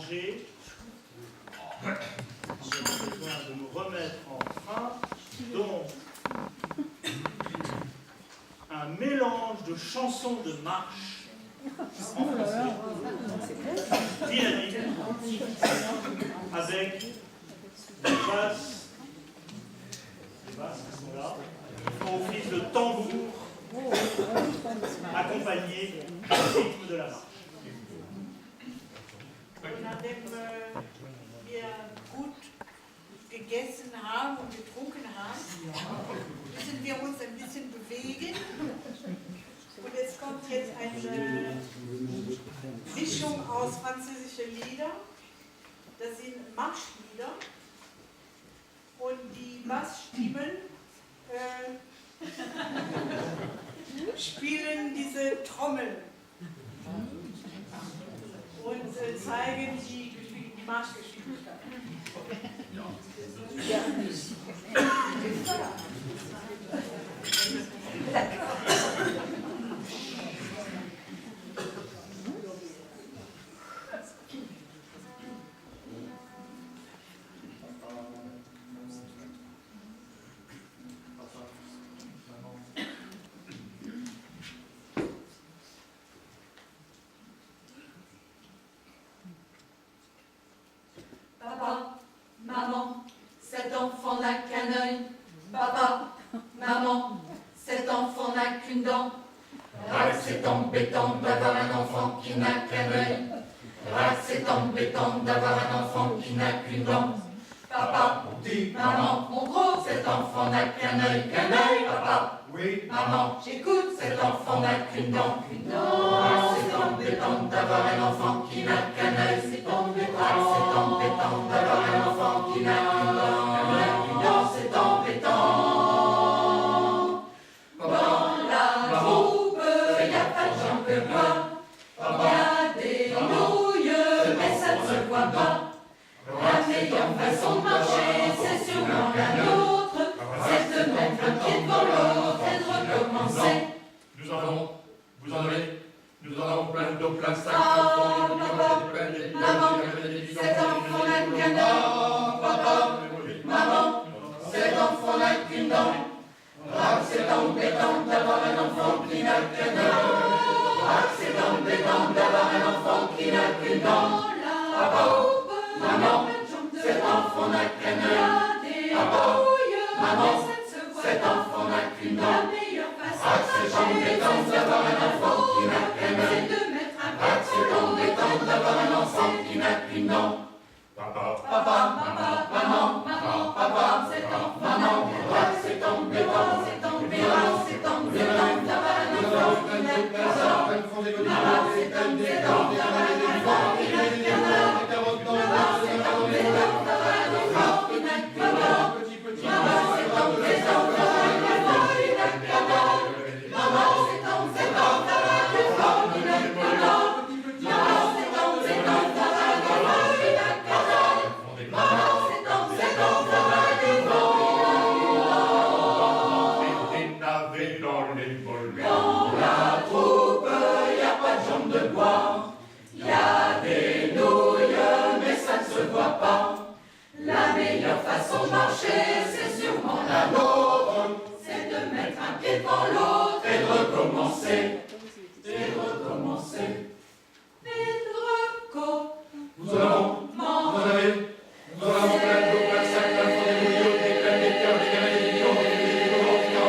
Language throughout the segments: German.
mélangé. J'ai besoin de me remettre en train. Donc, un mélange de chansons de marche en français, dynamique, avec des basses qui sont là, qui font office de tambour, accompagné du rythme de la marche. Nachdem wir gut gegessen haben und getrunken haben, müssen wir uns ein bisschen bewegen. Und es kommt jetzt eine Mischung aus französischen Liedern. Das sind Marschlieder. Und die Bassstimmen spielen diese Trommel. Und zeigen die Marschgeschwindigkeit. Papa, maman, cet enfant n'a qu'un œil. Papa, maman, cet enfant n'a qu'une dent. Ah, c'est embêtant d'avoir un enfant qui n'a qu'un œil. Ah, c'est embêtant d'avoir un enfant qui n'a qu'une dent. Papa, maman, mon gros, cet enfant n'a qu'un œil, papa. Oui, maman, j'écoute, cet enfant n'a qu'une dent, Ah, c'est embêtant d'avoir un enfant qui n'a qu'un œil, c'est embêtant. Ah, c'est embêtant d'avoir un enfant qui n'a qu'une dent, c'est embêtant. Dans la troupe, y a pas de gens que moi. Y a des nouilles, mais ça ne se voit pas. La meilleure façon de marcher, c'est sûrement la nôtre, c'est de mettre un pied devant l'autre et de recommencer. Nous en avons plein de plein de sacs. Ah, papa, maman, cet enfant n'a qu'un œil. Papa, maman, cet enfant n'a qu'une dent. Ah, c'est embêtant d'avoir un enfant qui n'a qu'un œil. Ah, c'est embêtant d'avoir un enfant qui n'a qu'une dent. Papa, maman, cet enfant n'a qu'un œil. Papa, maman, cet enfant n'a qu'une dent. Ah, c'est embêtant d'avoir un enfant qui n'a qu'un œil. Ah, c'est embêtant d'avoir un enfant qui n'a qu'une dent. Papa, Maman, papa, c'est maman, ah, c'est embêtant d'avoir un enfant qui n'a qu'un œil. Ah, c'est embêtant d'avoir un enfant qui n'a qu'un œil. Ah, c'est embêtant d'avoir un enfant qui n'a qu'un œil. Maman, c'est embêtant d'avoir un enfant qui n'a qu'un œil. Maman, c'est embêtant d'avoir un enfant qui n'a qu'un œil. Maman, c'est embêtant d'avoir un enfant qui n'a qu'un œil. Maman, c'est embêtant d'avoir un enfant qui n'a qu'un œil. Dans la troupe, y a pas de jambes de bois. Y a des nouilles, mais ça ne se voit pas. La meilleure façon de marcher, c'est sûrement la nôtre. C'est de mettre un pied devant l'autre et de recommencer. Et de recommencer. Et de recommencer. nous en avons plein de plein de sacs, plein de millions, des pleins des cœurs, des gamins, des millions, des millions, des millions.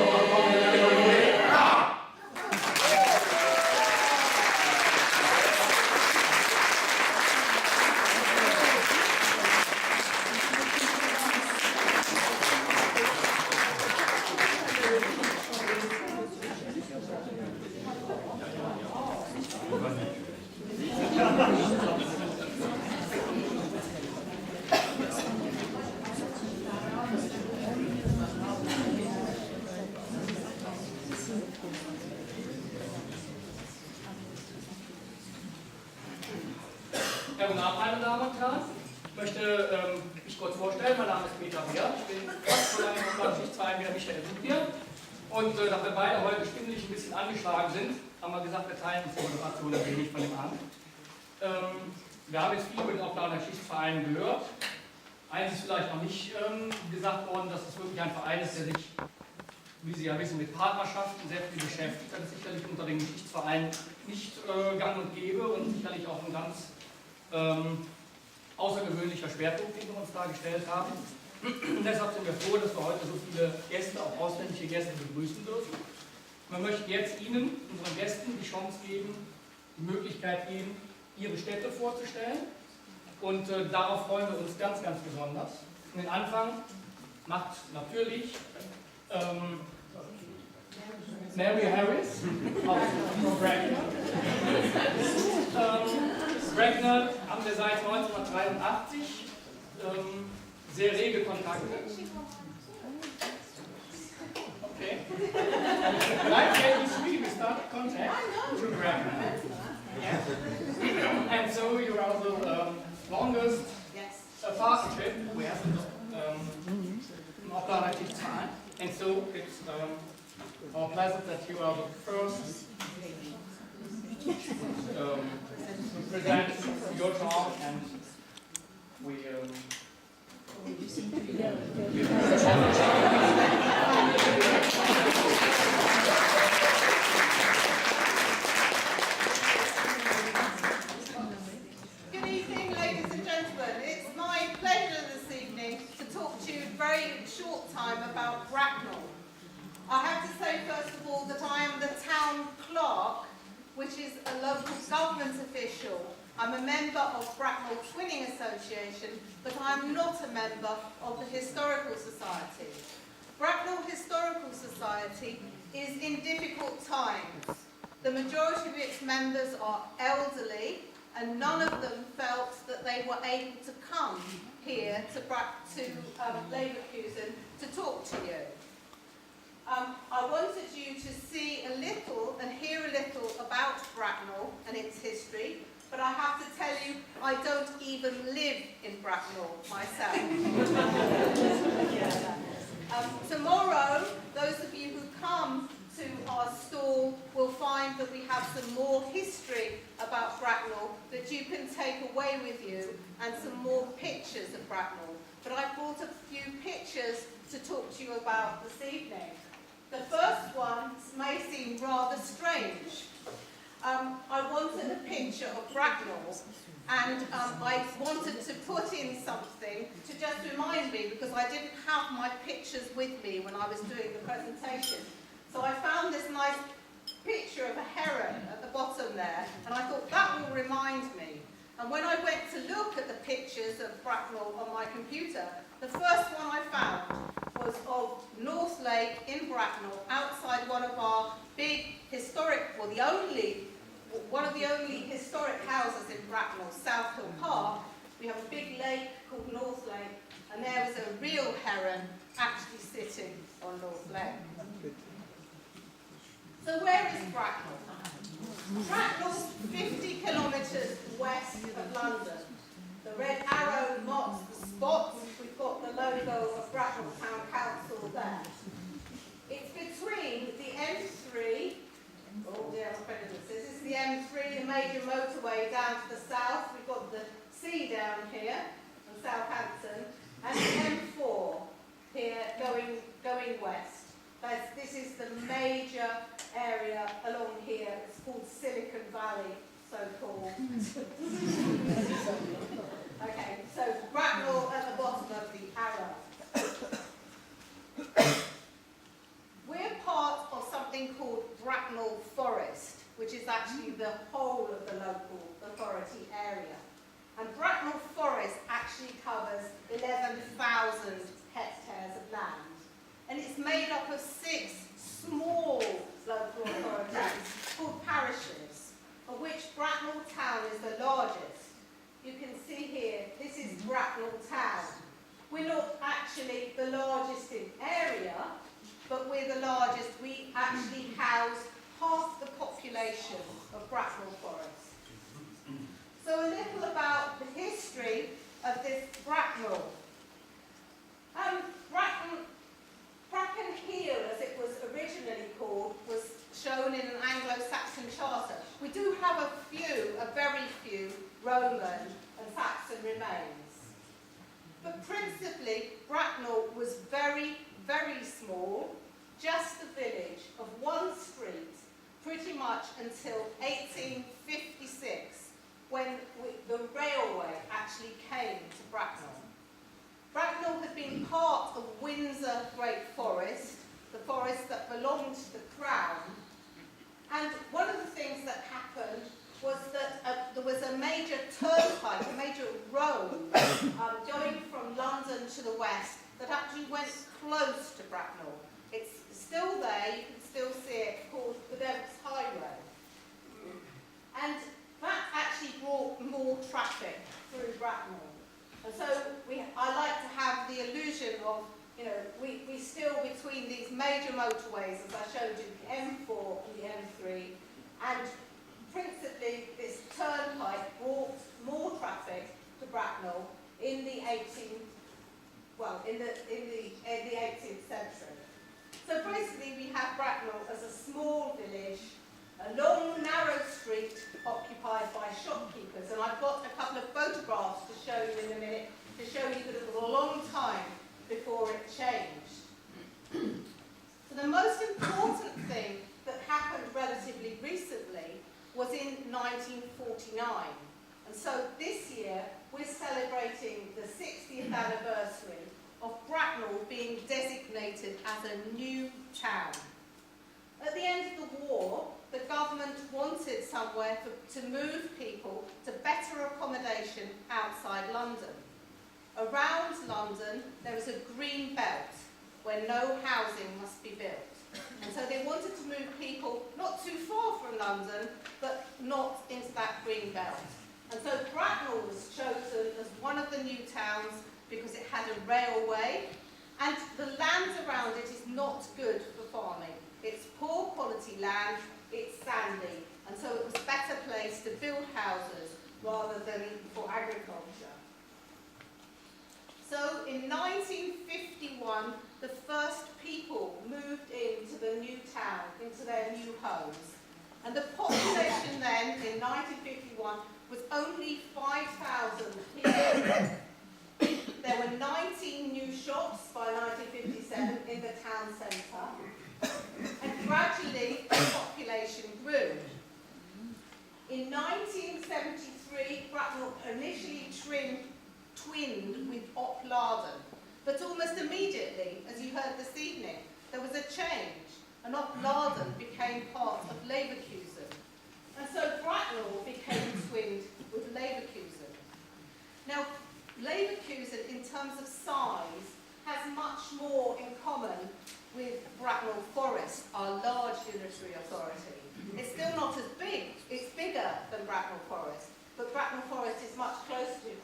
Guten Abend, meine Damen und Herren. Ich möchte mich kurz vorstellen. Mein Name ist Peter Bier. Ich bin Gastverleihung wieder Michael Bier. Und da wir beide heute stimmlich ein bisschen angeschlagen sind, haben wir gesagt, wir teilen uns die Moderation ein wenig von dem Abend. Wir haben jetzt viel über den Aufgenommen Schiedsverein gehört. Eins ist vielleicht noch nicht gesagt worden, dass es wirklich ein Verein ist, der sich, wie Sie ja wissen, mit Partnerschaften sehr viel beschäftigt. Das ist sicherlich unter den Geschichtsvereinen nicht gang und gäbe und sicherlich auch ein ganz außergewöhnlicher Schwerpunkt, den wir uns dargestellt haben. Deshalb sind wir froh, dass wir heute so viele Gäste, auch ausländische Gäste, begrüßen dürfen. Wir möchten jetzt Ihnen, unseren Gästen, die Chance geben, die Möglichkeit geben, ihre Städte vorzustellen. Und darauf freuen wir uns ganz, ganz besonders. Und den Anfang macht natürlich Mary Harris aus Bracknell. Bracknell haben wir seit 1983 sehr rege Kontakte. Okay. 1983 we started contact through Bracknell. Yeah. And so you're also the longest partnership we have of our time. And so it's our pleasure that you are the first present your talk, and we Good evening, ladies and gentlemen. It's my pleasure this evening to talk to you a very short time about Bracknell. I have to say, first of all, that I am the town clerk, which is a local government official. I'm a member of Bracknell Twinning Association, but I'm not a member of the Historical Society. Bracknell Historical Society is in difficult times. The majority of its members are elderly, and none of them felt that they were able to come here to Leverkusen to talk to you. I wanted you to see a little and hear a little about Bracknell and its history, but I have to tell you, I don't even live in Bracknell myself. Tomorrow, those of you who come to our stall will find that we have some more history about Bracknell that you can take away with you, and some more pictures of Bracknell. But I brought a few pictures to talk to you about this evening. The first one may seem rather strange. I wanted a picture of Bracknell, and I wanted to put in something to just remind me, because I didn't have my pictures with me when I was doing the presentation. So I found this nice picture of a heron at the bottom there, and I thought that will remind me. And when I went to look at the pictures of Bracknell on my computer, the first one I found was of North Lake in Bracknell, outside one of our big historic, well, one of the only historic houses in Bracknell, South Hill Park. We have a big lake called North Lake, and there was a real heron actually sitting on North Lake. So where is Bracknell? Bracknell's 50 kilometres west of London. The red arrow marks the spots. We've got the logo of Bracknell Town Council there. It's between the M3, this is the M3, the major motorway down to the south. We've got the sea down here in Southampton, and the M4 here going west. This is the major area along here. It's called Silicon Valley, so-called. Okay, so Bracknell at the bottom of the arrow. We're part of something called Bracknell Forest, which is actually the whole of the local authority area. And Bracknell Forest actually covers 11,000 hectares of land. And it's made up of 6 small local authorities called parishes, of which Bracknell Town is the largest. You can see here, this is Bracknell Town. We're not actually the largest in area, but we're the largest. We actually house half the population of Bracknell Forest. So a little about the history of this Bracknell. Bracken Hill, as it was originally called, was shown in an Anglo-Saxon charter. We do have a very few Roman and Saxon remains. But principally, Bracknell was very, very small, just a village of one street, pretty much until 1856, when the railway actually came to Bracknell. Bracknell had been part of Windsor Great Forest, the forest that belonged to the Crown. And one of the things that happened was that there was a major turnpike, a major road going from London to the west that actually went close to Bracknell. It's still there, you can still see it, called the Devils Highway. And that actually brought more traffic through Bracknell. And so I like to have the illusion of, we still between these major motorways, as I showed you, the M4 and the M3, and principally this turnpike brought more traffic to Bracknell in the 18th century. So basically we have Bracknell as a small village, a long narrow street occupied by shopkeepers, and I've got a couple of photographs to show you in a minute to show you that it was a long time before it changed. So the most important thing that happened relatively recently was in 1949, and so this year we're celebrating the 60th anniversary of Bracknell being designated as a new town. At the end of the war, the government wanted somewhere to move people to better accommodation outside London. Around London, there was a green belt where no housing must be built. And so they wanted to move people not too far from London, but not into that green belt. And so Bracknell was chosen as one of the new towns because it had a railway, and the land around it is not good for farming. It's poor quality land, it's sandy, and so it was a better place to build houses rather than for agriculture. So in 1951, the first people moved into the new town, into their new homes. And the population then, in 1951, was only 5,000 people. There were 19 new shops by 1957 in the town centre. And gradually, the population grew. In 1973, Bracknell initially twinned with Opladen, but almost immediately, as you heard this evening, there was a change, and Opladen became part of Leverkusen. And so Bracknell became twinned with Leverkusen. Now, Leverkusen, in terms of size, has much more in common with Bracknell Forest, our large unitary authority. It's still not as big, it's bigger than Bracknell Forest, but Bracknell Forest is much closer to it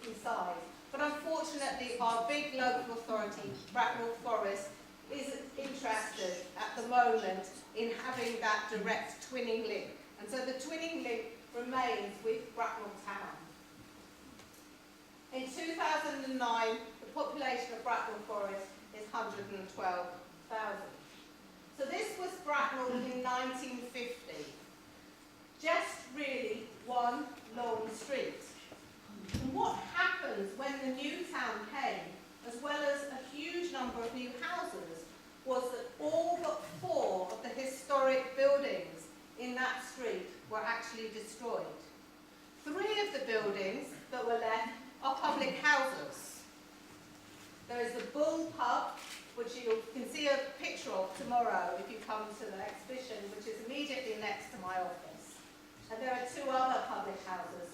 in size. But unfortunately, our big local authority, Bracknell Forest, isn't interested at the moment in having that direct twinning link. And so the twinning link remains with Bracknell Town. In 2009, the population of Bracknell Forest is 112,000. So this was Bracknell in 1950. Just really one long street. And what happens when the new town came, as well as a huge number of new houses, was that all but 4 of the historic buildings in that street were actually destroyed. 3 of the buildings that were left are public houses. There is the Bull Pub, which you can see a picture of tomorrow if you come to the exhibition, which is immediately next to my office. And there are 2 other public houses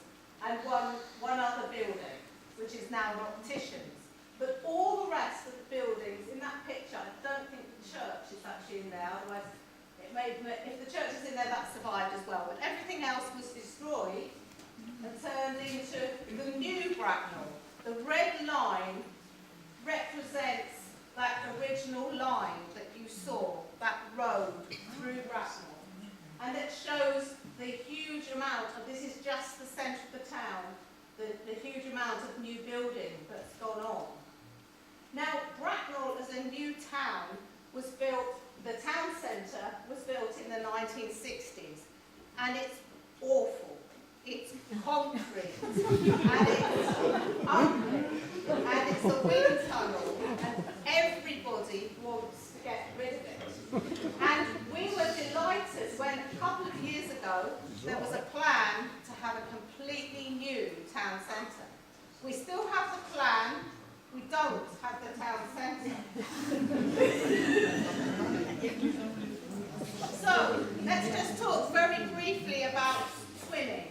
and one other building, which is now an opticians. But all the rest of the buildings in that picture, I don't think the church is actually in there, otherwise if the church is in there, that survived as well. But everything else was destroyed and turned into the new Bracknell. The red line represents that original line that you saw, that road through Bracknell. And it shows the huge amount of, this is just the centre of the town, the huge amount of new building that's gone on. Now, Bracknell as a new town was built, the town centre was built in the 1960s, and it's awful. It's concrete, and it's ugly, and it's a wind tunnel, and everybody wants to get rid of it. And we were delighted when a couple of years ago there was a plan to have a completely new town centre. We still have the plan, we don't have the town centre. So, let's just talk very briefly about twinning.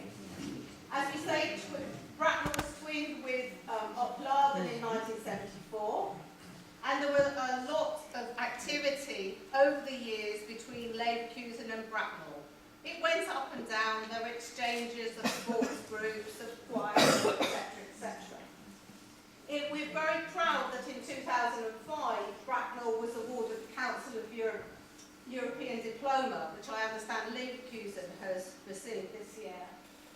As we say, Bracknell was twinned with Opladen in 1974, and there was a lot of activity over the years between Leverkusen and Bracknell. It went up and down, there were exchanges of sports groups, of choirs, etc. We're very proud that in 2005, Bracknell was awarded the Council of European Diploma, which I understand Leverkusen has received this year.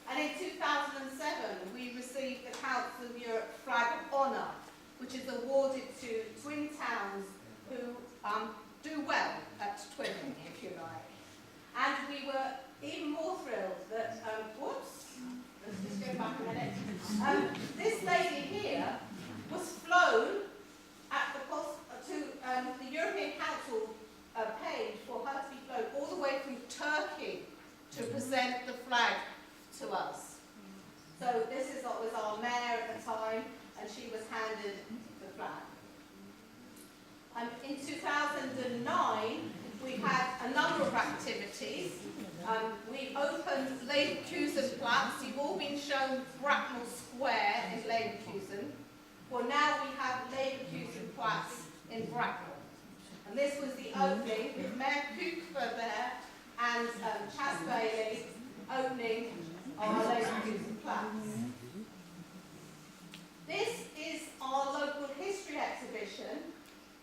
And in 2007, we received the Council of Europe Flag of Honour, which is awarded to twin towns who do well at twinning, if you like. And we were even more thrilled that, let's just go back a minute. This lady here was flown at the cost to the European Council paid for her to be flown all the way from Turkey to present the flag to us. So this was our mayor at the time, and she was handed the flag. In 2009, we had a number of activities. We opened Leverkusenplatz. You've all been shown Bracknell Square in Leverkusen. Well, now we have Leverkusenplatz in Bracknell. And this was the opening with Mayor Kupfer there and Chas Bailey opening our Leverkusenplatz. This is our local history exhibition.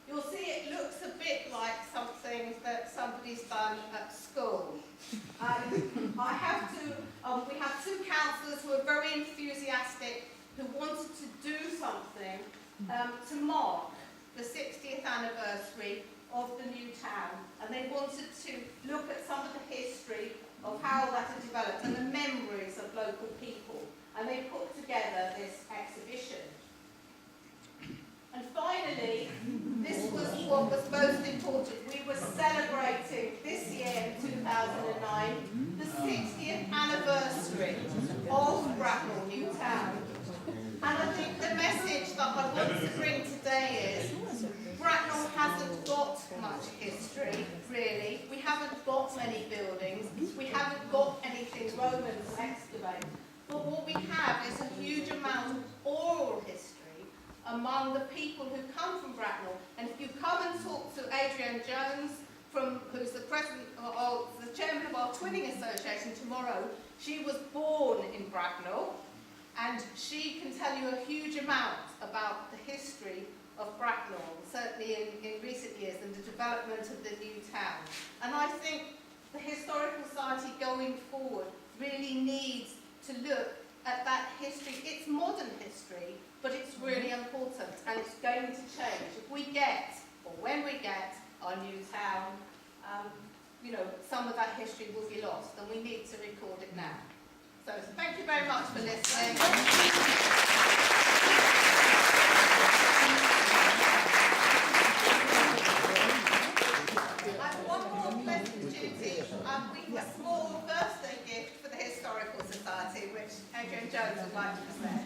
You'll see it looks a bit like something that somebody's done at school. We have two councillors who are very enthusiastic, who wanted to do something to mark the 60th anniversary of the new town, and they wanted to look at some of the history of how that had developed and the memories of local people, and they put together this exhibition. And finally, this was what was most important. We were celebrating this year in 2009 the 60th anniversary of Bracknell New Town. And I think the message that I want to bring today is Bracknell hasn't got much history, really. We haven't got many buildings. We haven't got anything Roman to excavate. But what we have is a huge amount of oral history among the people who come from Bracknell. And if you come and talk to Adrienne Jones, who's the president or the chairman of our Twinning Association tomorrow, she was born in Bracknell, and she can tell you a huge amount about the history of Bracknell, certainly in recent years, and the development of the new town. And I think the Historical Society going forward really needs to look at that history. It's modern history, but it's really important, and it's going to change. If we get, or when we get, our new town, some of that history will be lost, and we need to record it now. So thank you very much for listening. One more pleasant duty. We have a small birthday gift for the Historical Society, which Adrienne Jones would like to present.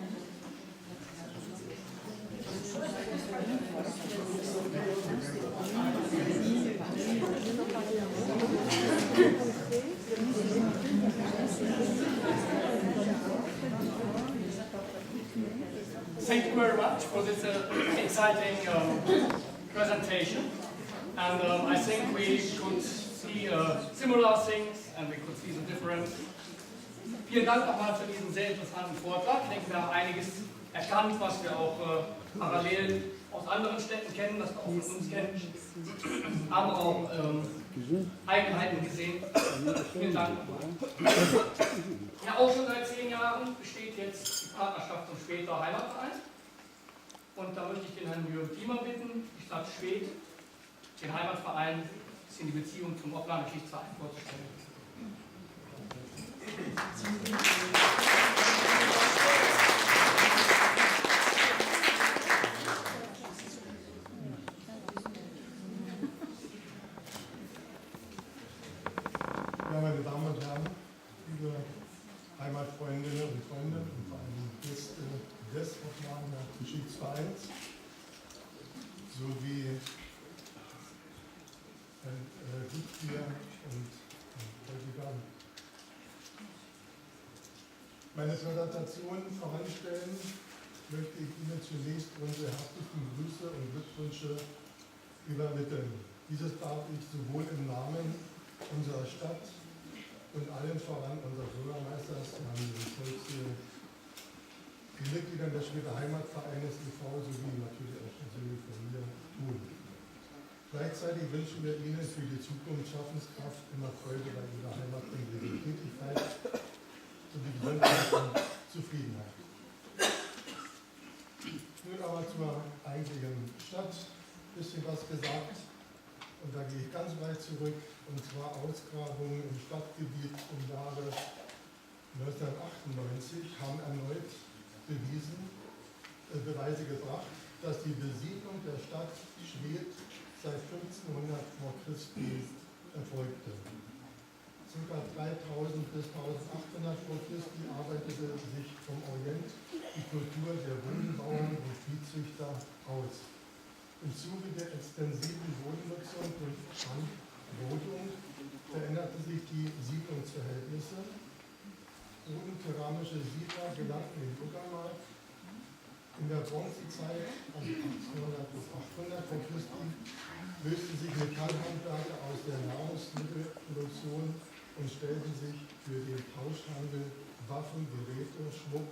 Thank you very much for this exciting presentation. And I think we could see similar things, and we could see the difference. Vielen Dank nochmal für diesen sehr interessanten Vortrag. Ich denke, wir haben einiges erkannt, was wir auch parallel aus anderen Städten kennen, was wir auch von uns kennen, aber auch Eigenheiten gesehen. Vielen Dank nochmal. Ja, auch schon seit 10 Jahren besteht jetzt die Partnerschaft zum Schweder Heimatverein. Und da möchte ich den Herrn Jürgen Thiemer bitten, die Stadt Schwedt, den Heimatverein, in die Beziehung zum Oplader Geschichtsverein vorzustellen. Geschichtsvereins sowie Gutbier und Bräutigam. Meine Präsentation voranstellen möchte ich Ihnen zunächst unsere herzlichen Grüße und Glückwünsche übermitteln. Dieses darf ich sowohl im Namen unserer Stadt und allen voran unseres Bürgermeisters, Herrn Volkswirt, die Mitglieder des Schweder Heimatvereines e.V. sowie natürlich auch persönlich von mir tun. Gleichzeitig wünschen wir Ihnen für die Zukunft Schaffenskraft, immer Freude bei Ihrer heimatbringenden Tätigkeit sowie Gesundheit und Zufriedenheit. Nun aber zur eigentlichen Stadt. Ein bisschen was gesagt. Und da gehe ich ganz weit zurück, und zwar Ausgrabungen im Stadtgebiet im Jahre 1998 haben erneut Beweise gebracht, dass die Besiedlung der Stadt Schwedt seit 1500 vor Christi erfolgte. Ca. 3000 bis 1800 vor Christi arbeitete sich vom Orient die Kultur der Bodenbauern und Viehzüchter aus. Im Zuge der extensiven Bodennutzung durch Rodung veränderten sich die Siedlungsverhältnisse. Bodenkeramische Siedler gelangten in den Uckermark. In der Bronzezeit, also 1800 bis 800 vor Christi, lösten sich Metallhandwerker aus der Nahrungsmittelproduktion und stellten sich für den Tauschhandel Waffen, Geräte, Schmuck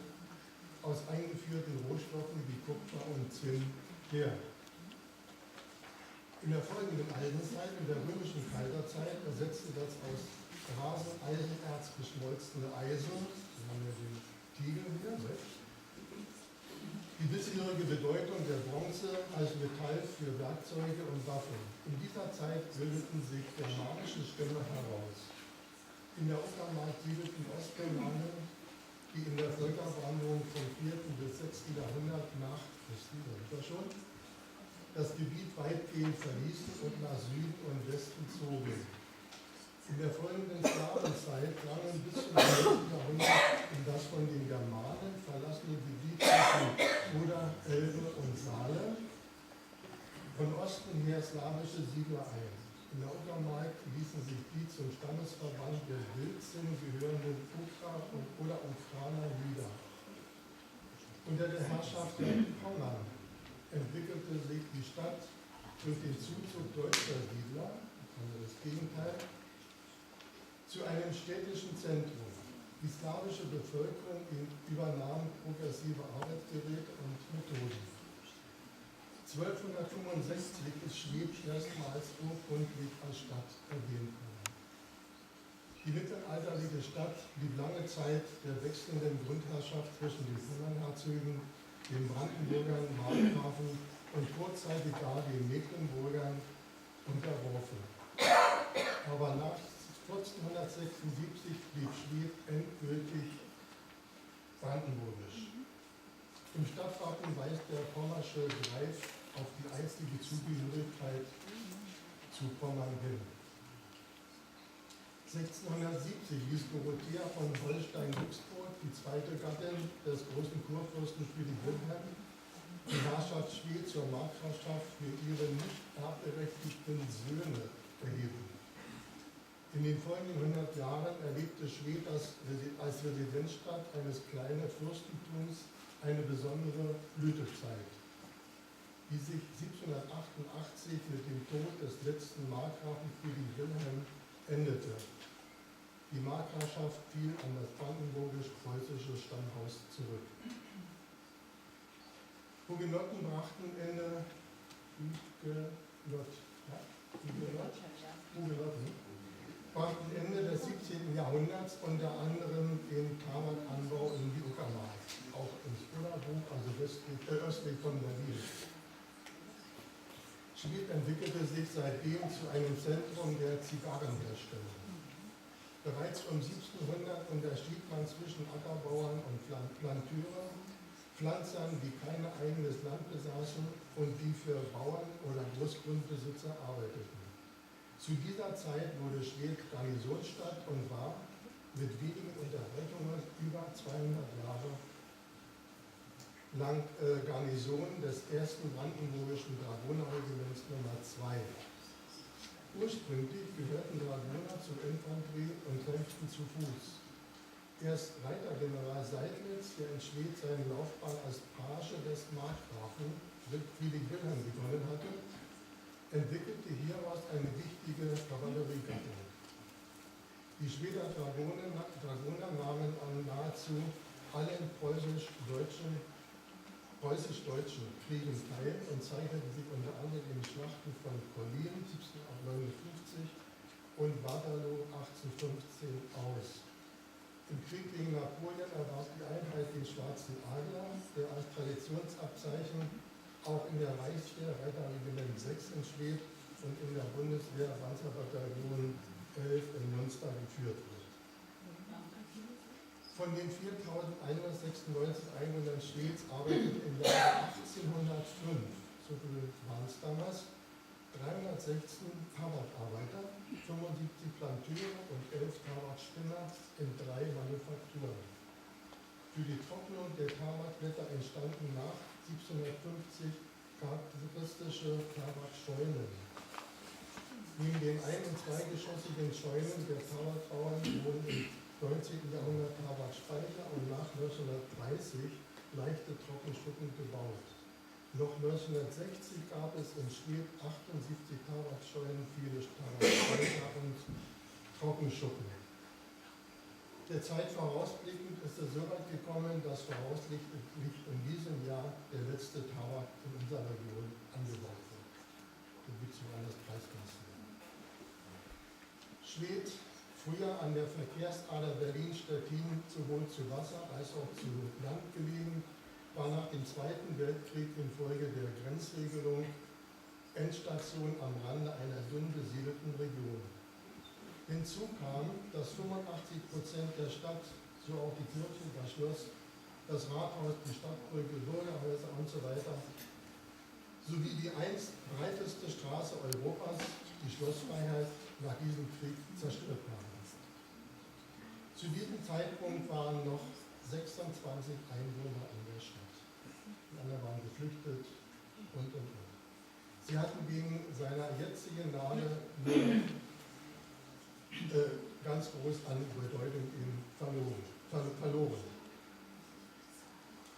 aus eingeführten Rohstoffen wie Kupfer und Zinn her. In der folgenden Eisenzeit, in der römischen Kaiserzeit, ersetzte das aus Rasen-Eisenerz geschmolzene Eisen, wir haben ja den Tiegel hier, die bisherige Bedeutung der Bronze als Metall für Werkzeuge und Waffen. In dieser Zeit bildeten sich germanische Stämme heraus. In der Uckermark siedelten Ostgermanen, die in der Völkerwanderung vom 4. bis 6. Jahrhundert nach Christi, schon, das Gebiet weitgehend verließen und nach Süden und Westen zogen. In der folgenden Slawenzeit drangen bis zum 9. Jahrhundert in das von den Germanen verlassene Gebiet zwischen Oder, Elbe und Saale von Osten her slawische Siedler ein. In der Uckermark ließen sich die zum Stammesverband der Wildzinn gehörenden Ukra oder Ukrainer nieder. Unter der Herrschaft der Pommern entwickelte sich die Stadt durch den Zuzug deutscher Siedler, also das Gegenteil, zu einem städtischen Zentrum. Die slawische Bevölkerung übernahm progressive Arbeitsgeräte und Methoden. 1265 ist Schwedt erstmals urkundlich als Stadt erwähnt worden. Die mittelalterliche Stadt blieb lange Zeit der wechselnden Grundherrschaft zwischen den Pommernherzögen, den Brandenburgern, Markgrafen und kurzzeitig gar den Mecklenburgern unterworfen. Aber nach 1476 blieb Schwedt endgültig brandenburgisch. Im Stadtwappen weist der pommersche Greif auf die einstige Zugehörigkeit zu Pommern hin. 1670 ließ Dorothea von Holstein-Glücksburg, die zweite Gattin des großen Kurfürsten Friedrich Wilhelm, die Herrschaft Schwedt zur Markgrafschaft für ihre nicht erbberechtigten Söhne erheben. In den folgenden 100 Jahren erlebte Schwedt als Residenzstadt eines kleinen Fürstentums eine besondere Blütezeit, die sich 1788 mit dem Tod des letzten Markgrafen Friedrich Wilhelm endete. Die Markgrafschaft fiel an das brandenburgisch-preußische Stammhaus zurück. Hugenotten brachten Ende des 17. Jahrhunderts unter anderem den Tabakanbau in die Uckermark, auch ins Bullerbuch, also östlich von Berlin. Schwedt entwickelte sich seitdem zu einem Zentrum der Zigarrenherstellung. Bereits um 1700 unterschied man zwischen Ackerbauern und Planteuren, Pflanzern, die kein eigenes Land besaßen und die für Bauern oder Großgrundbesitzer arbeiteten. Zu dieser Zeit wurde Schwedt Garnisonsstadt und war mit wenigen Unterbrechungen über 200 Jahre lang Garnison des 1. Brandenburgischen Dragonerregiments Nummer 2. Ursprünglich gehörten Dragoner zur Infanterie und kämpften zu Fuß. Erst Reitergeneral Seidlitz, der in Schwedt seine Laufbahn als Page des Markgrafen Friedrich Wilhelm begonnen hatte, entwickelte hieraus eine wichtige Kavalleriegattung. Die Schweder Dragoner nahmen an nahezu allen preußisch-deutschen Kriegen teil und zeichneten sich unter anderem in Schlachten von Kollin 1759 und Waterloo 1815 aus. Im Krieg gegen Napoleon erwarb die Einheit den Schwarzen Adler, der als Traditionsabzeichen auch in der Reichswehr Reiterregiment 6 in Schwedt und in der Bundeswehr Panzerbataillon 11 in Münster geführt wird. Von den 4.196 Einwohnern Schweds arbeiteten im Jahre 1805, so viel waren es damals, 316 Tabakarbeiter, 75 Planteure und 11 Tabakspinner in 3 Manufakturen. Für die Trocknung der Tabakblätter entstanden nach 1750 charakteristische Tabakscheunen. Neben den ein- und zweigeschossigen Scheunen der Tabakbauern wurden im 19. Jahrhundert Tabakspeicher und nach 1930 leichte Trockenschuppen gebaut. Noch 1960 gab es in Schwedt 78 Tabakscheunen, viele Tabakspeicher und Trockenschuppen. Der Zeit vorausblickend ist es so weit gekommen, dass voraussichtlich in diesem Jahr der letzte Tabak in unserer Region angebaut wird. So wie zu eines Kreiskanzlers. Schwedt, früher an der Verkehrsader Berlin-Stettin sowohl zu Wasser als auch zu Land gelegen, war nach dem Zweiten Weltkrieg infolge der Grenzregelung Endstation am Rande einer dünn besiedelten Region. Hinzu kam, dass 85% der Stadt, so auch die Kirche, das Schloss, das Rathaus, die Stadtbrücke, Bürgerhäuser und so weiter, sowie die einst breiteste Straße Europas, die Schlossfreiheit, nach diesem Krieg zerstört waren. Zu diesem Zeitpunkt waren noch 26 Einwohner in der Stadt. Die anderen waren geflüchtet und. Sie hatten wegen seiner jetzigen Lage nur ganz groß an Bedeutung verloren.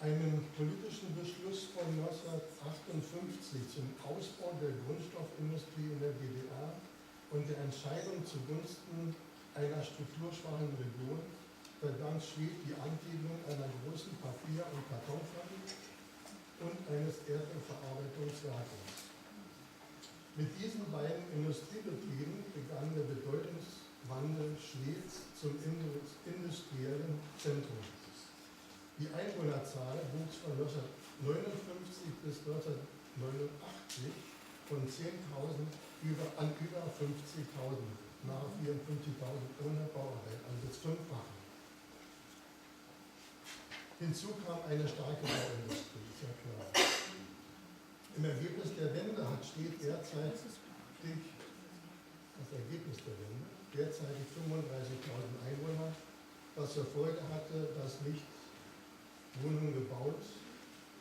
Einen politischen Beschluss von 1958 zum Ausbau der Grundstoffindustrie in der DDR und der Entscheidung zugunsten einer strukturschwachen Region verdankt Schwedt die Ansiedlung einer großen Papier- und Kartonfabrik und eines Erdölverarbeitungswerkes. Mit diesen beiden Industriebetrieben begann der Bedeutungswandel Schweds zum industriellen Zentrum. Die Einwohnerzahl wuchs von 1959 bis 1989 von 10.000 an über 50.000, nahe 54.000 ohne Bauarbeit, also das Fünffache. Hinzu kam eine starke Bauindustrie, ist ja klar. Im Ergebnis der Wende hat Schwedt derzeitig 35.000 Einwohner, was zur Folge hatte, dass nicht Wohnungen gebaut,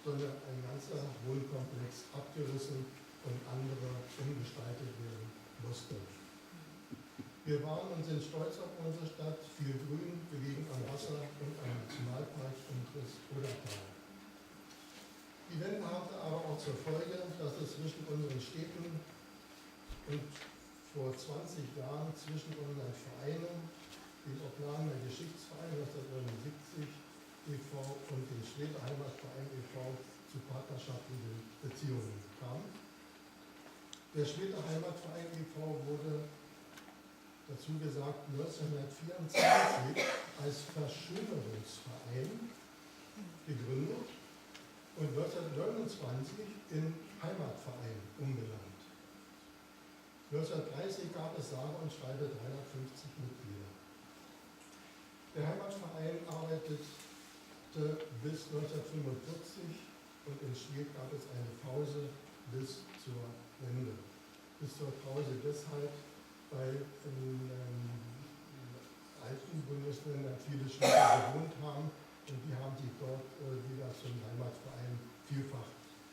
sondern ein ganzer Wohnkomplex abgerissen und andere umgestaltet werden musste. Wir waren und sind stolz auf unsere Stadt, viel Grün, gelegen am Wasser und am Nationalpark und das Odertal. Die Wende hatte aber auch zur Folge, dass es zwischen unseren Städten und vor 20 Jahren zwischen unseren Vereinen, dem Obladener Geschichtsverein 1979 e.V. und dem Schweder Heimatverein e.V. zu partnerschaftlichen Beziehungen kam. Der Schweder Heimatverein e.V. wurde, dazu gesagt, 1924 als Verschönerungsverein gegründet und 1929 in Heimatverein umbenannt. 1930 gab es sage und schreibe 350 Mitglieder. Der Heimatverein arbeitete bis 1945 und in Schwedt gab es eine Pause bis zur Wende. Bis zur Pause deshalb, weil in alten Bundesländern viele Schweden gewohnt haben und die haben sich dort wieder zum Heimatverein vielfach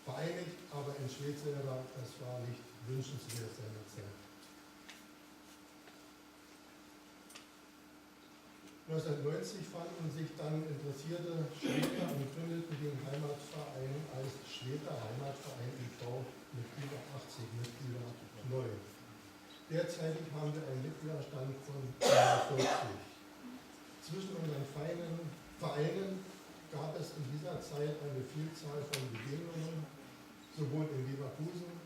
vereinigt, aber in Schwedt selber, das war nicht wünschenswert seinerzeit. 1990 fanden sich dann interessierte Schweder und gründeten den Heimatverein als Schweder Heimatverein e.V. mit über 80 Mitgliedern neu. Derzeitig haben wir einen Mitgliederstand von 40. Zwischen unseren Vereinen gab es in dieser Zeit eine Vielzahl von Begegnungen, sowohl in Leverkusen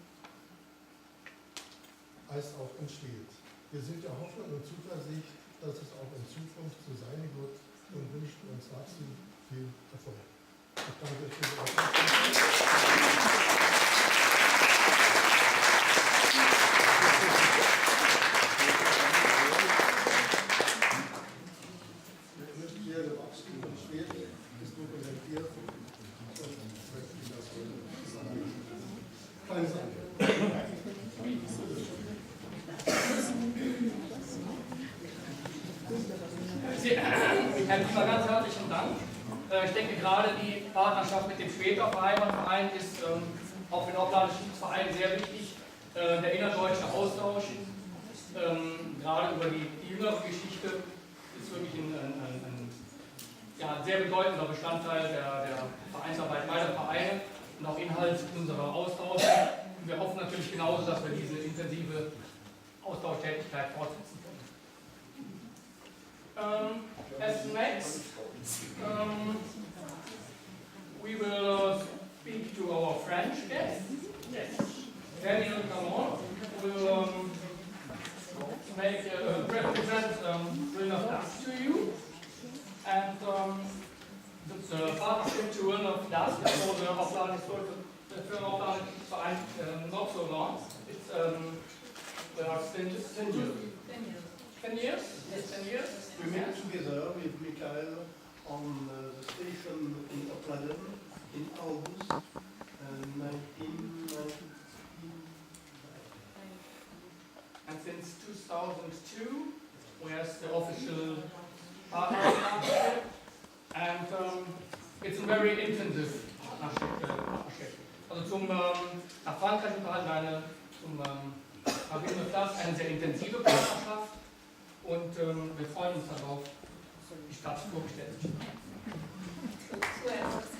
als auch in Schwedt. Wir sind der Hoffnung und Zuversicht, dass es auch in Zukunft so sein wird und wünschen uns dazu viel Erfolg. Ich danke für die Aufmerksamkeit. Sehr gewachsen und Schweden ist dokumentiert. Keine Sache. Herr Lieber, ganz herzlichen Dank. Ich denke, gerade die Partnerschaft mit dem Schweder Heimatverein ist auch für den Oblandischen Verein sehr wichtig. Der innerdeutsche Austausch, gerade über die jüngere Geschichte, ist wirklich ein sehr bedeutender Bestandteil der Vereinsarbeit beider Vereine und auch Inhalt unserer Austausch. Und wir hoffen natürlich genauso, dass wir diese intensive Austauschtätigkeit fortsetzen können. As next, we will speak to our French guest. Yes. Daniel Camon will represent Wilna Das to you. And the partnership to Wilna Das for the Aufladen für den Aufladenverein not so long. It's since 10 years. 10 years? Yes, 10 years. We met together with Michael on the station in Aufladen in August 1990. And since 2002, we have the official partnership, and it's a very intensive partnership. Also nach Frankreich unterhalten zum Verbindung das eine sehr intensive Partnerschaft. Und wir freuen uns darauf, die Stadt vorgestellt zu haben. Zuerst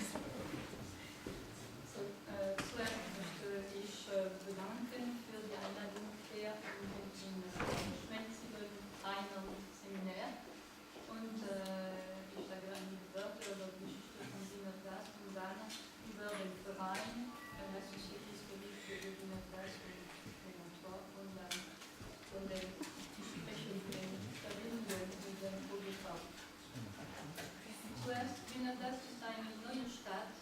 möchte ich bedanken für die Einladung hier in den schmelzigen Einer Seminar. Und ich sage einige Wörter über die Geschichte von Wiener Glas und dann über den Verein, la Société historique de Wiener Glas und dann von den Zuerst, Wiener Das ist eine neue Stadt,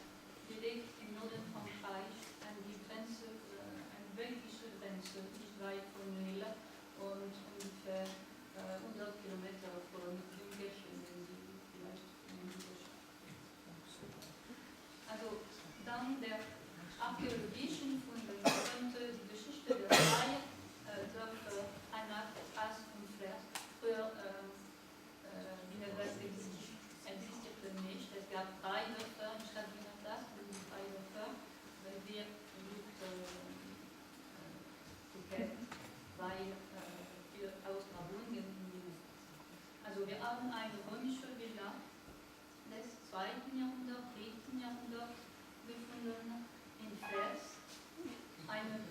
gelegt im Norden Frankreich, an die Grenze, eine belgische Grenze, nicht weit von Lille und ungefähr 100 Kilometer von Jünkirchen, wenn Sie vielleicht in dieser Stadt. Also dann der archäologischen Funde könnte die Geschichte der drei Dörfer Heinach, As und Flers früher Wiener Das existierte nicht. Es gab drei Dörfer in Stadt Wiener Das, diese drei Dörfer, weil wir nicht kennen, weil wir Ausgrabungen gemacht. Also wir haben eine römische Villa des 2. Jahrhunderts, 3. Jahrhunderts gefunden in Flers. Eine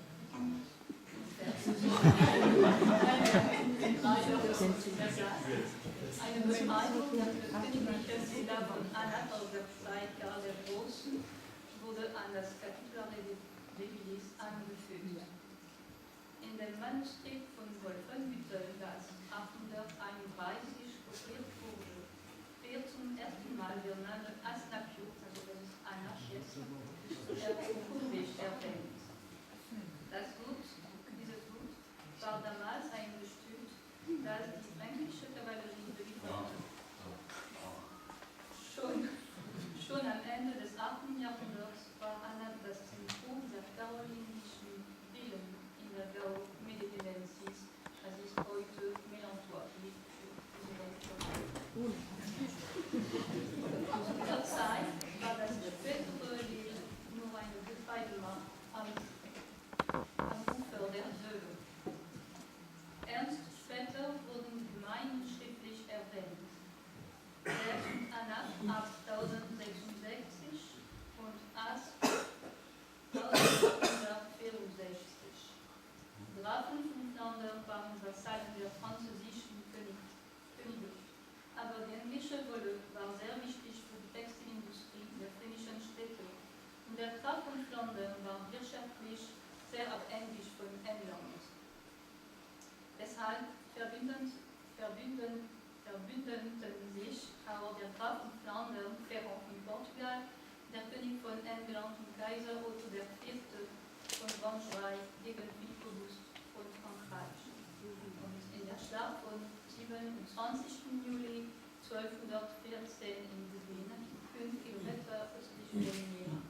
Beschreibung der königlichen Villa von Anna aus der Zeit Jahre der Großen wurde an das Kapitel Revilis angefügt. In dem Manuskript von Wolfenbüttel, das 831 kopiert wurde, wird zum ersten Mal der Name Asnapiu, also das ist Anarchis, urkundlich erwähnt. Dieses Gut war damals ein Gestüt, das die fränkische Kavallerie belieferte. Schon am Ende des 8. Jahrhunderts war Anna das Zentrum der karolingischen Villen in der Gau Mediterranensis, das ist heute Mélentois. ernannten Kaiser Otto IV. Von Braunschweig gegen Philipp August von Frankreich. Und in der Schlacht von 27. Juli 1214 in Wien, 5 Kilometer östlich von Wien,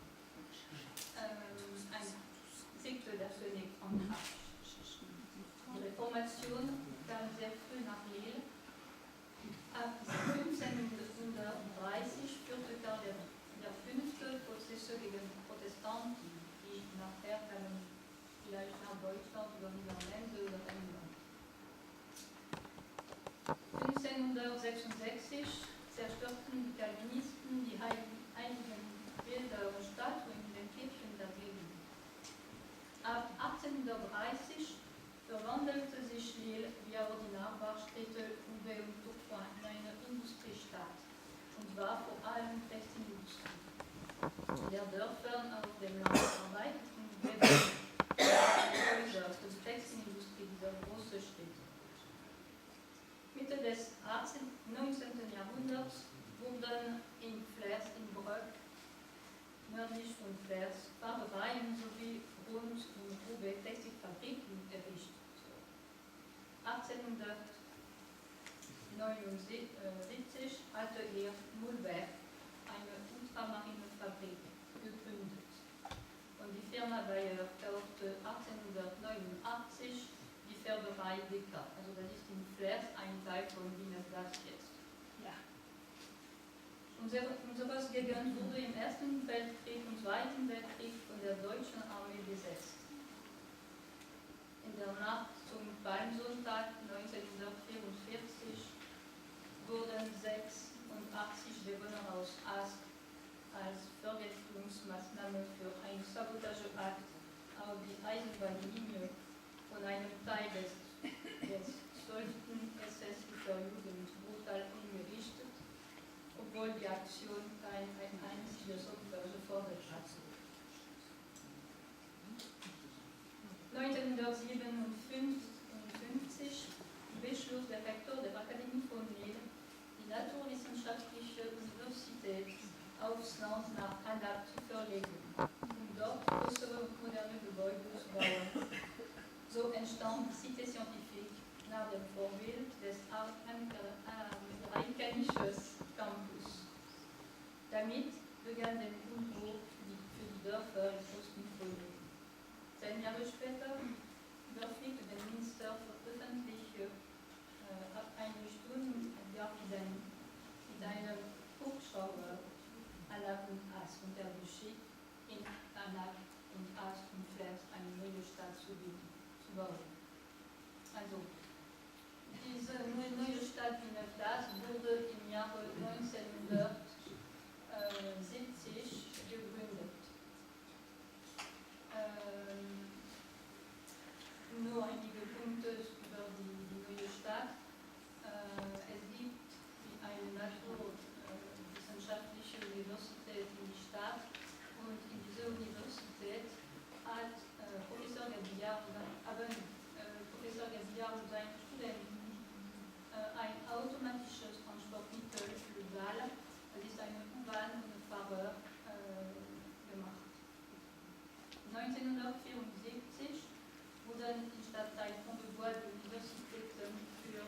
siegte der König Frankreich. Die Reformation kam sehr früh nach Lille. Ab 1530 führte Karl V. Prozesse gegen Protestanten, die nachher kamen vielleicht nach Deutschland oder Niederlande oder England. 1566 zerstörten die Calvinisten die heiligen Bilder und Statuen in den Kirchen der Gegend. Ab 1830 verwandelte sich Lille wie auch die Nachbarstädte Roubaix und Tourcoing in eine Industriestadt und war vor allem Textilindustrie. Der Dörfern auf dem Land arbeiteten Häuser für die Textilindustrie dieser großen Städte. Mitte des 19. Jahrhunderts wurden in Flers, in Brück, nördlich von Flers, Farbereien sowie rund um Roubaix Textilfabriken errichtet. 1879 hatte er Mulberg, eine Ultramarinefabrik, gegründet. Und die Firma Bayer kaufte 1889 die Färberei Decker. Also das ist in Flers ein Teil von Wiener Glas jetzt. Ja. Unsere Gegend wurde im Ersten Weltkrieg und Zweiten Weltkrieg von der deutschen Armee besetzt. In der Nacht zum Palmsonntag 1944 wurden 86 Bewohner aus Ask als Vergeltungsmaßnahme für einen Sabotageakt auf die Eisenbahnlinie von einem Teil des 12. SS-Jugend brutal hingerichtet, obwohl die Aktion kein einziges Opfer gefordert hat. 1957 beschloss der Rektor der Akademie von Lille, die Naturwissenschaftliche Universität aufs Land nach Annab zu verlegen, um dort größere moderne Gebäude zu bauen. So entstand die Cité Scientifique nach dem Vorbild des amerikanischen Campus. Damit begann der Umbruch für die Dörfer im Osten-Polen. 10 Jahre später überfliegte der Minister für öffentliche Einrichtungen Garten mit einem Hubschrauber Annab und Ask und er beschied, in Annab und Ask und Flers eine neue Stadt zu bauen. Also, diese neue Stadt Wiener Glas wurde im Jahre 1970 gegründet. Nur einige Punkte über die neue Stadt. Es gibt eine naturwissenschaftliche Universität in der Stadt und in dieser Universität hat Professor Gaillard und seine Studenten ein automatisches Transportmittel legal, das ist eine U-Bahn ohne Fahrer, gemacht. 1974 wurden im Stadtteil Combebois die Universitäten für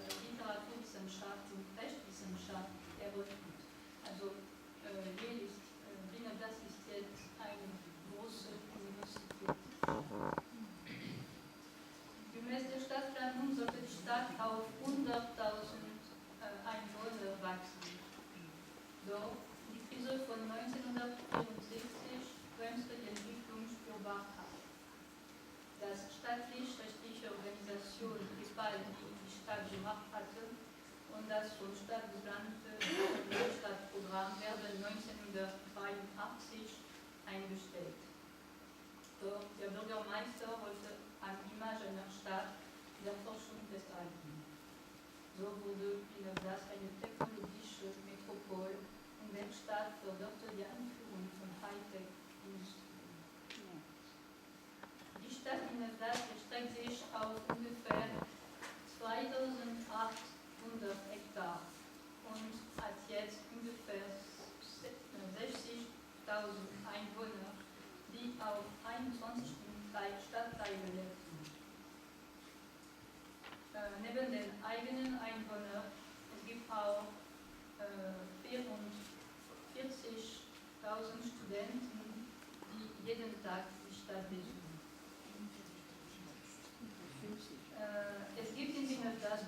Literaturwissenschaft und Rechtswissenschaft eröffnet. Also Wiener Glas ist jetzt eine große Universität. Gemäß der Stadtplanung sollte die Stadt auf 100.000 Einwohner wachsen. Doch die Krise von 1974 bremste die Entwicklung spürbar ab. Das staatlich-rechtliche Organisation gespalten die Stadt gemacht hatte und das vom Staat geplante Stadtprogramm werden 1983 eingestellt. Doch der Bürgermeister wollte am Image einer Stadt der Forschung festhalten. So wurde Wiener Glas eine technologische Metropole und der Staat förderte die Einführung von Hightech-Industrie. Die Stadt Wiener Glas erstreckt sich auf ungefähr 2800 Hektar und hat jetzt ungefähr 60.000 Einwohner, die auf 21 Stadtteilen leben. Neben den eigenen Einwohnern, es gibt auch 44.000 Studenten, die jeden Tag die Stadt besuchen. Es gibt in Wiener-Das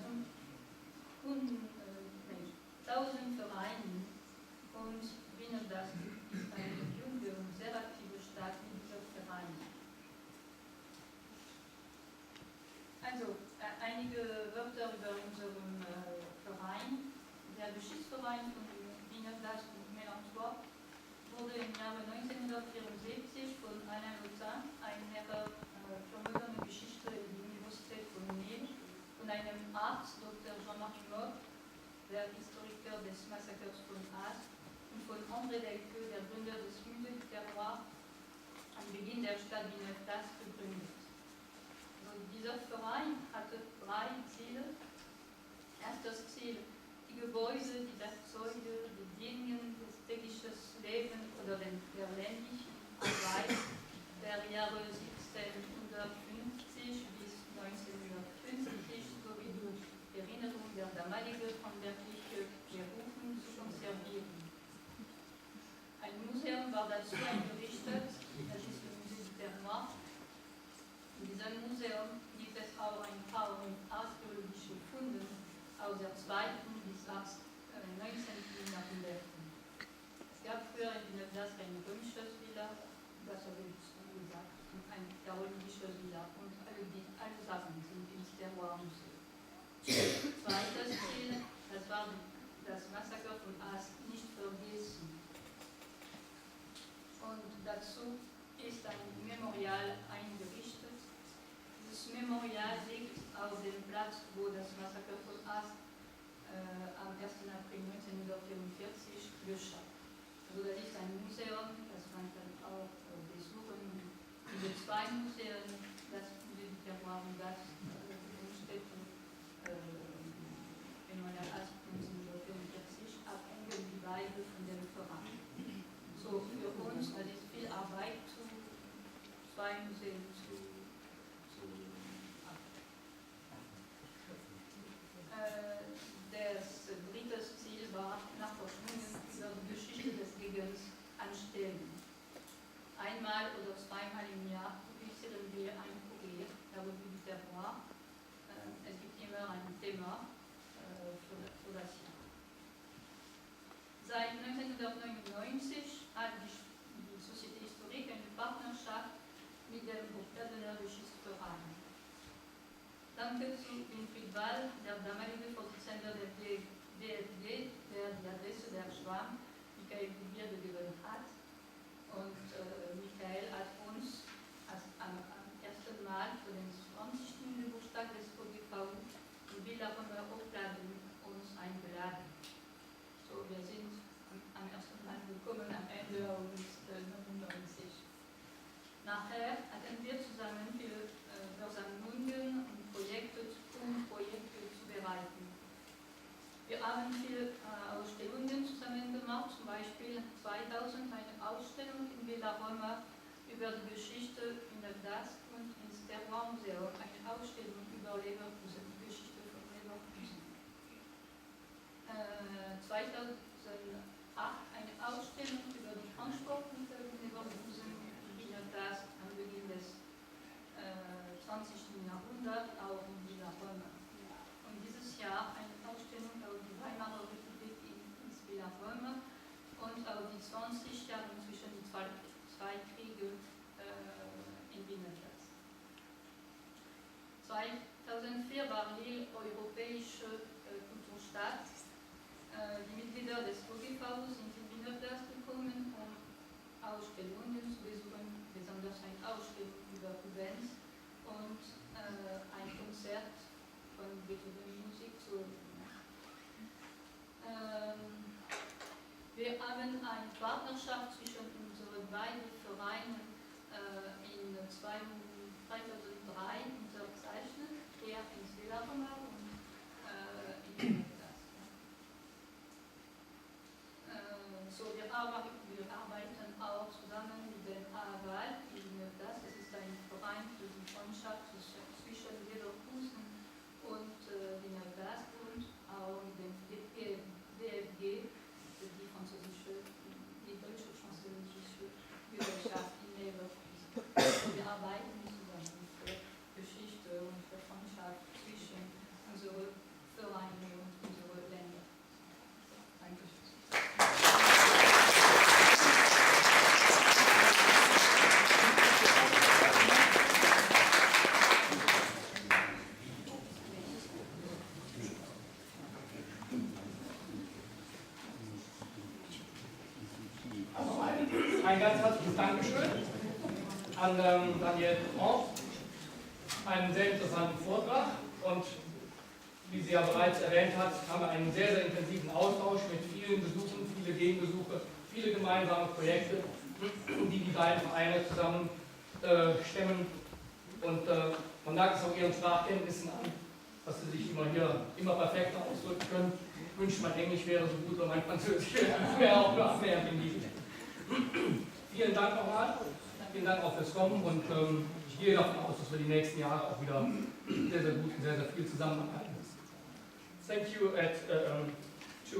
1000 Vereine und Wiener-Das ist eine junge und sehr aktive Stadt mit dieser Vereine. Also, einige Wörter über unseren Verein. Der Geschichtsverein von Wiener-Das und Mélenchon wurde im Jahre 1974 von Alain Lautin, ein Lehrer für moderne Geschichte in der Universität von Lille, und einem Arzt, Dr. Jean-Marie Mock, der Historiker des Massakers von Ast, und von André Delqueux, der Gründer des Musée du Terroir, am Beginn der Stadt Wiener-Das gegründet. Also dieser Verein hatte 3 Ziele. Erstes Ziel: die Gebäude, die Werkzeuge, die Bedingungen des täglichen Lebens oder der ländlichen Arbeit der Jahre 1750 bis 1950 sowie durch Erinnerung der damaligen handwerklichen Berufen zu konservieren. Ein Museum war dazu eingerichtet, das ist das Musée du Terroir. In diesem Museum gibt es auch ein paar archäologische Funde aus der 2. bis 19. Jahrhundert. Es gab früher in Wiener-Das ein römisches Villa, das habe ich schon gesagt, und ein karolingisches Villa, und alle Sachen sind ins Terroir-Museum. Zweites Ziel, das war das Massaker von Ast nicht vergessen. Und dazu ist ein Memorial eingerichtet. Dieses Memorial liegt auf dem Platz, wo das Massaker von Ast am 1. April 1944 geschah. Also da ist ein Museum, das man dann auch besuchen. Diese 2 Museen, das Musée du Terroir und das Städten Memorial Ast 1944, abhängen die beide von dem Verein. So für uns, das ist viel Arbeit, 2 Museen zu das 3. Ziel war, Nachforschungen über die Geschichte des Gegens anstellen. Einmal oder zweimal im Jahr publizieren wir ein Kurier, der Revue du Terroir. Es gibt immer ein Thema für das Jahr. Seit 1999 hat die Société Historique eine Partnerschaft mit dem Aufgenommen Geschichtsverein. Danke zu Winfried Wall, der damalige Vorsitzende der DFG, der die Adresse der Schwamm, Michael Gubier, gegeben hat. Und Michael hat uns am ersten Mal für den 20. Geburtstag des OGV in Villa-Römer Hochladen uns eingeladen. So, wir sind am ersten Mal gekommen, am Ende August 1999. Nachher hatten wir zusammen für Versammlungen und Projekte zu bereiten. Wir haben viele Ausstellungen zusammen gemacht, zum Beispiel 2000 eine Ausstellung in Villa-Römer über die Geschichte in der Das und ins Terroir-Museum, eine Ausstellung über Leverkusen, die Geschichte von Leverkusen. 2008 eine Ausstellung über die Transportmittel in Leverkusen, in der Das am Beginn des 20. Jahrhundert, auch in Villa-Römer. Und dieses Jahr eine Ausstellung über die Weimarer Republik in Villa-Römer und auch die 20 Jahre zwischen den zwei Kriegen in Wiener-Das. 2004 war Lille europäische Kulturstadt. Die Mitglieder des OGV sind in Wiener-Das gekommen, um Ausstellungen zu besuchen, besonders eine Ausstellung über Rubens und ein Konzert von Beethoven-Musik zu wir haben eine Partnerschaft zwischen unseren beiden Vereinen in 2003 unterzeichnet, er in Villa-Römer und in das. So, wir arbeiten auch zusammen ein ganz herzliches Dankeschön an Daniel einen sehr interessanten Vortrag und wie sie ja bereits erwähnt hat, haben wir einen sehr, sehr intensiven Austausch mit vielen Besuchen, viele Gegenbesuche, viele gemeinsame Projekte, die die beiden Vereine zusammen stemmen. Und man merkt es auch ihren Sprachkenntnissen an, dass sie sich immer perfekter ausdrücken können. Ich wünsche, mein Englisch wäre so gut, oder mein Französisch wäre auch nur annähernd in diesem. Vielen Dank nochmal, vielen Dank auch fürs Kommen und ich gehe davon aus, dass wir die nächsten Jahre auch wieder sehr, sehr gut und sehr, sehr viel zusammenarbeiten. Thank you to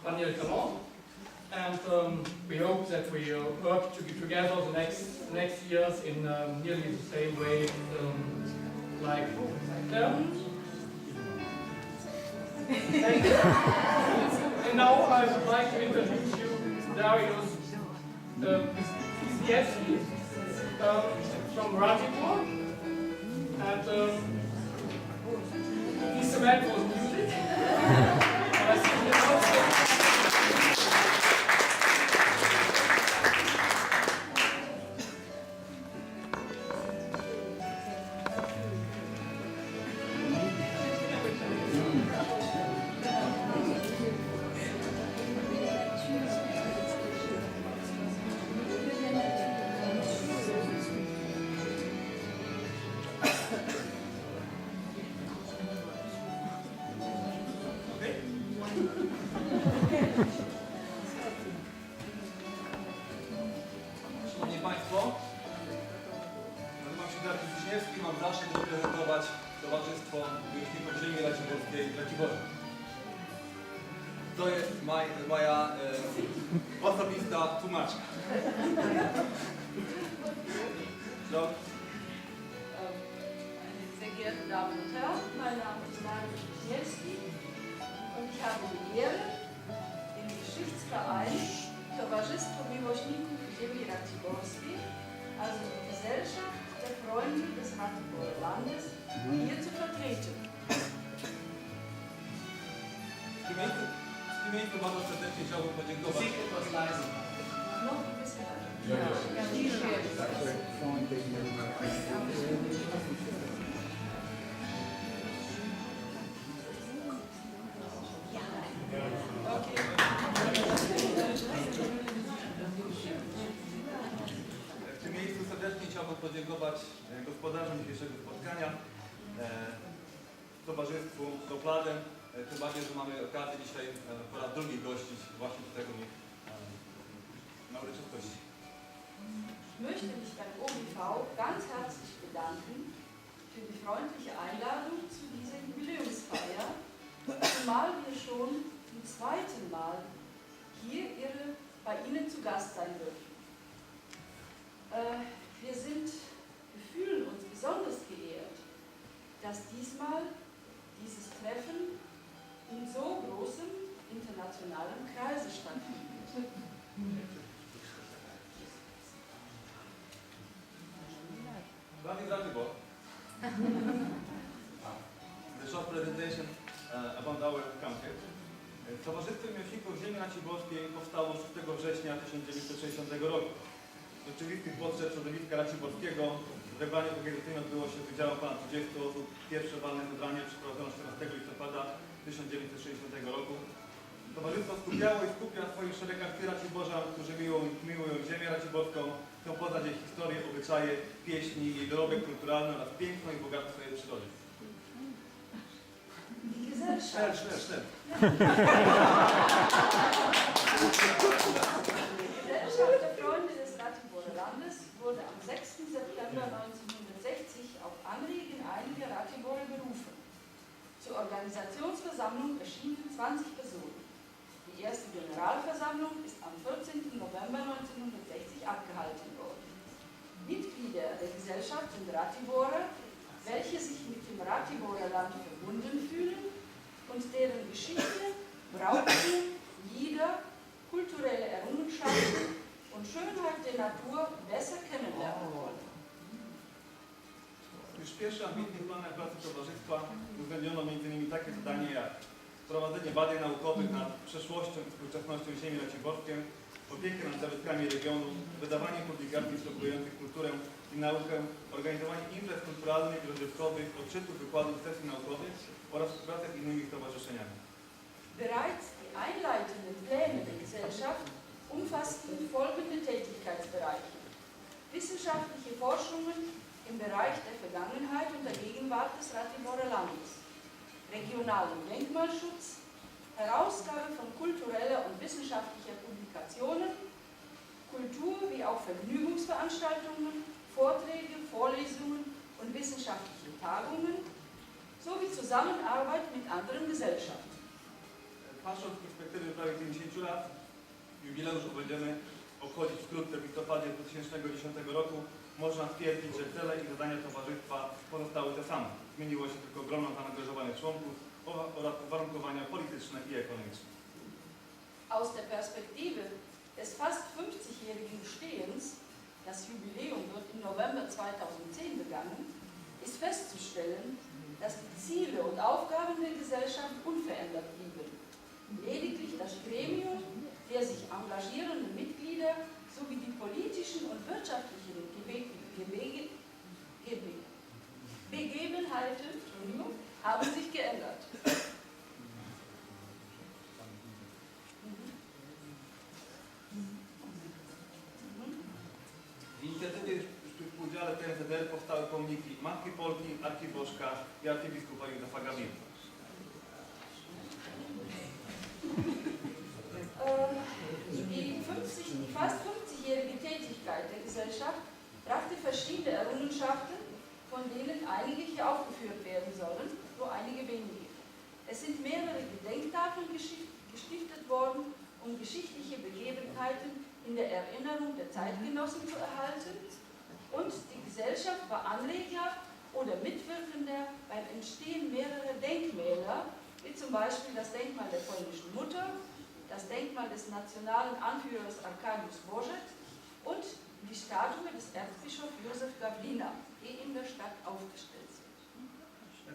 Daniel Clement, and we hope that we work together the next years in nearly the same way like them. And now I would like to introduce you Darius Piesiewski from Ratibor, and he's the man for music. Szanowni Państwo, nazywam się Dariusz Piesiewski, mam zaszczyt reprezentować Towarzystwo Miłośników Ziemi Raciborskiej w Raciborze. To jest moja osobista tłumaczka. So. Sehr geehrte Damen und Herren, mein Name ist Dariusz Piesiewski und ich habe die Ehre, den Geschichtsverein Towarzystwo Miłośników Ziemi Raciborskiej, also die Gesellschaft der Freunde des Ratiborer Landes, hier zu vertreten. W tym miejscu bardzo serdecznie chciałbym podziękować. Noch ein bisschen leiser. W tym miejscu serdecznie chciałbym podziękować gospodarzom dzisiejszego spotkania, towarzystwu Topladem, tym bardziej, że mamy okazję dzisiaj po raz drugi gościć właśnie tego na uroczystości. Ich möchte mich beim OGV ganz herzlich bedanken für die freundliche Einladung zu dieser Jubiläumsfeier, zumal wir schon zum zweiten Mal hier bei Ihnen zu Gast sein dürfen. Wir fühlen uns besonders geehrt, dass diesmal dieses Treffen in so großem internationalen Kreise stattfindet. Daniel Ratibor. The short presentation about our country. Towarzystwo Miłośników Ziemi Raciborskiej powstało 6 września 1960 roku. Z oczywistych potrzeb środowiska raciborskiego zebranie organizacyjne odbyło się z udziałem ponad 30 osób. Pierwsze walne zebranie przeprowadzono 14 listopada 1960 roku. Towarzystwo skupiało i skupia w swoich szeregach tych Raciborzan, którzy miłują ziemię raciborską, chcą poznać jej historię, obyczaje, pieśni, jej dorobek kulturalny oraz piękno i bogactwo jej przyrody. Gesellschaft der Freunde des Ratiborer Landes wurde am 6. September 1960 auf Anregen einiger Ratiborer berufen. Zur Organisationsversammlung erschienen 20 Personen. Die erste Generalversammlung ist am 14. November 1960 abgehalten worden. Mitglieder der Gesellschaft sind Ratiborer, welche sich mit dem Ratiborer Land verbunden fühlen und deren Geschichte, Brauchtum, Lieder, kulturelle Errungenschaften und Schönheit der Natur besser kennenlernen wollen. Już w pierwszych ambitnych planach pracy towarzystwa uwzględniono m.in. takie zadanie jak prowadzenie badań naukowych nad przeszłością i współczesnością ziemi raciborskiej opiekę nad zabytkami regionu, wydawanie publikacji propagujących kulturę i naukę, organizowanie imprez kulturalnych i rozrywkowych, odczytów, wykładów, sesji naukowych oraz współpracę z innymi stowarzyszeniami. Bereits die einleitenden Pläne der Gesellschaft umfassten folgende Tätigkeitsbereiche: wissenschaftliche Forschungen im Bereich der Vergangenheit und der Gegenwart des Ratiborer Landes, regionalen Denkmalschutz, Herausgabe von kultureller und wissenschaftlicher Publikationen, Kultur- wie auch Vergnügungsveranstaltungen, Vorträge, Vorlesungen und wissenschaftliche Tagungen sowie Zusammenarbeit mit anderen Gesellschaften. Patrząc z perspektywy prawie 50 lat, jubileusz będziemy obchodzić wkrótce w listopadzie 2010 roku, można stwierdzić, że cele i zadania towarzystwa pozostały te same. Zmieniło się tylko grono zaangażowanych członków oraz uwarunkowania polityczne i ekonomiczne. Aus der Perspektive des fast 50-jährigen Bestehens, das Jubiläum wird im November 2010 begangen, ist festzustellen, dass die Ziele und Aufgaben der Gesellschaft unverändert blieben. Lediglich das Gremium der sich engagierenden Mitglieder sowie die politischen und wirtschaftlichen Begebenheiten haben sich geändert. W inicjatywie przy udziale PNZR powstały pomniki Matki Polki, Archibożka i arcybiskupa Józefa Gawina. Die fast 50-jährige Tätigkeit der Gesellschaft brachte verschiedene Errungenschaften, von denen einige hier aufgeführt werden sollen, nur einige wenige. Es sind mehrere Gedenktafeln gestiftet worden, um geschichtliche Begebenheiten in der Erinnerung der Zeitgenossen zu erhalten, und die Gesellschaft war Anleger oder Mitwirkender beim Entstehen mehrerer Denkmäler, wie zum Beispiel das Denkmal der polnischen Mutter, das Denkmal des nationalen Anführers Arkadiusz Bożek und die Statue des Erzbischofs Józef Gawlina, die in der Stadt aufgestellt sind.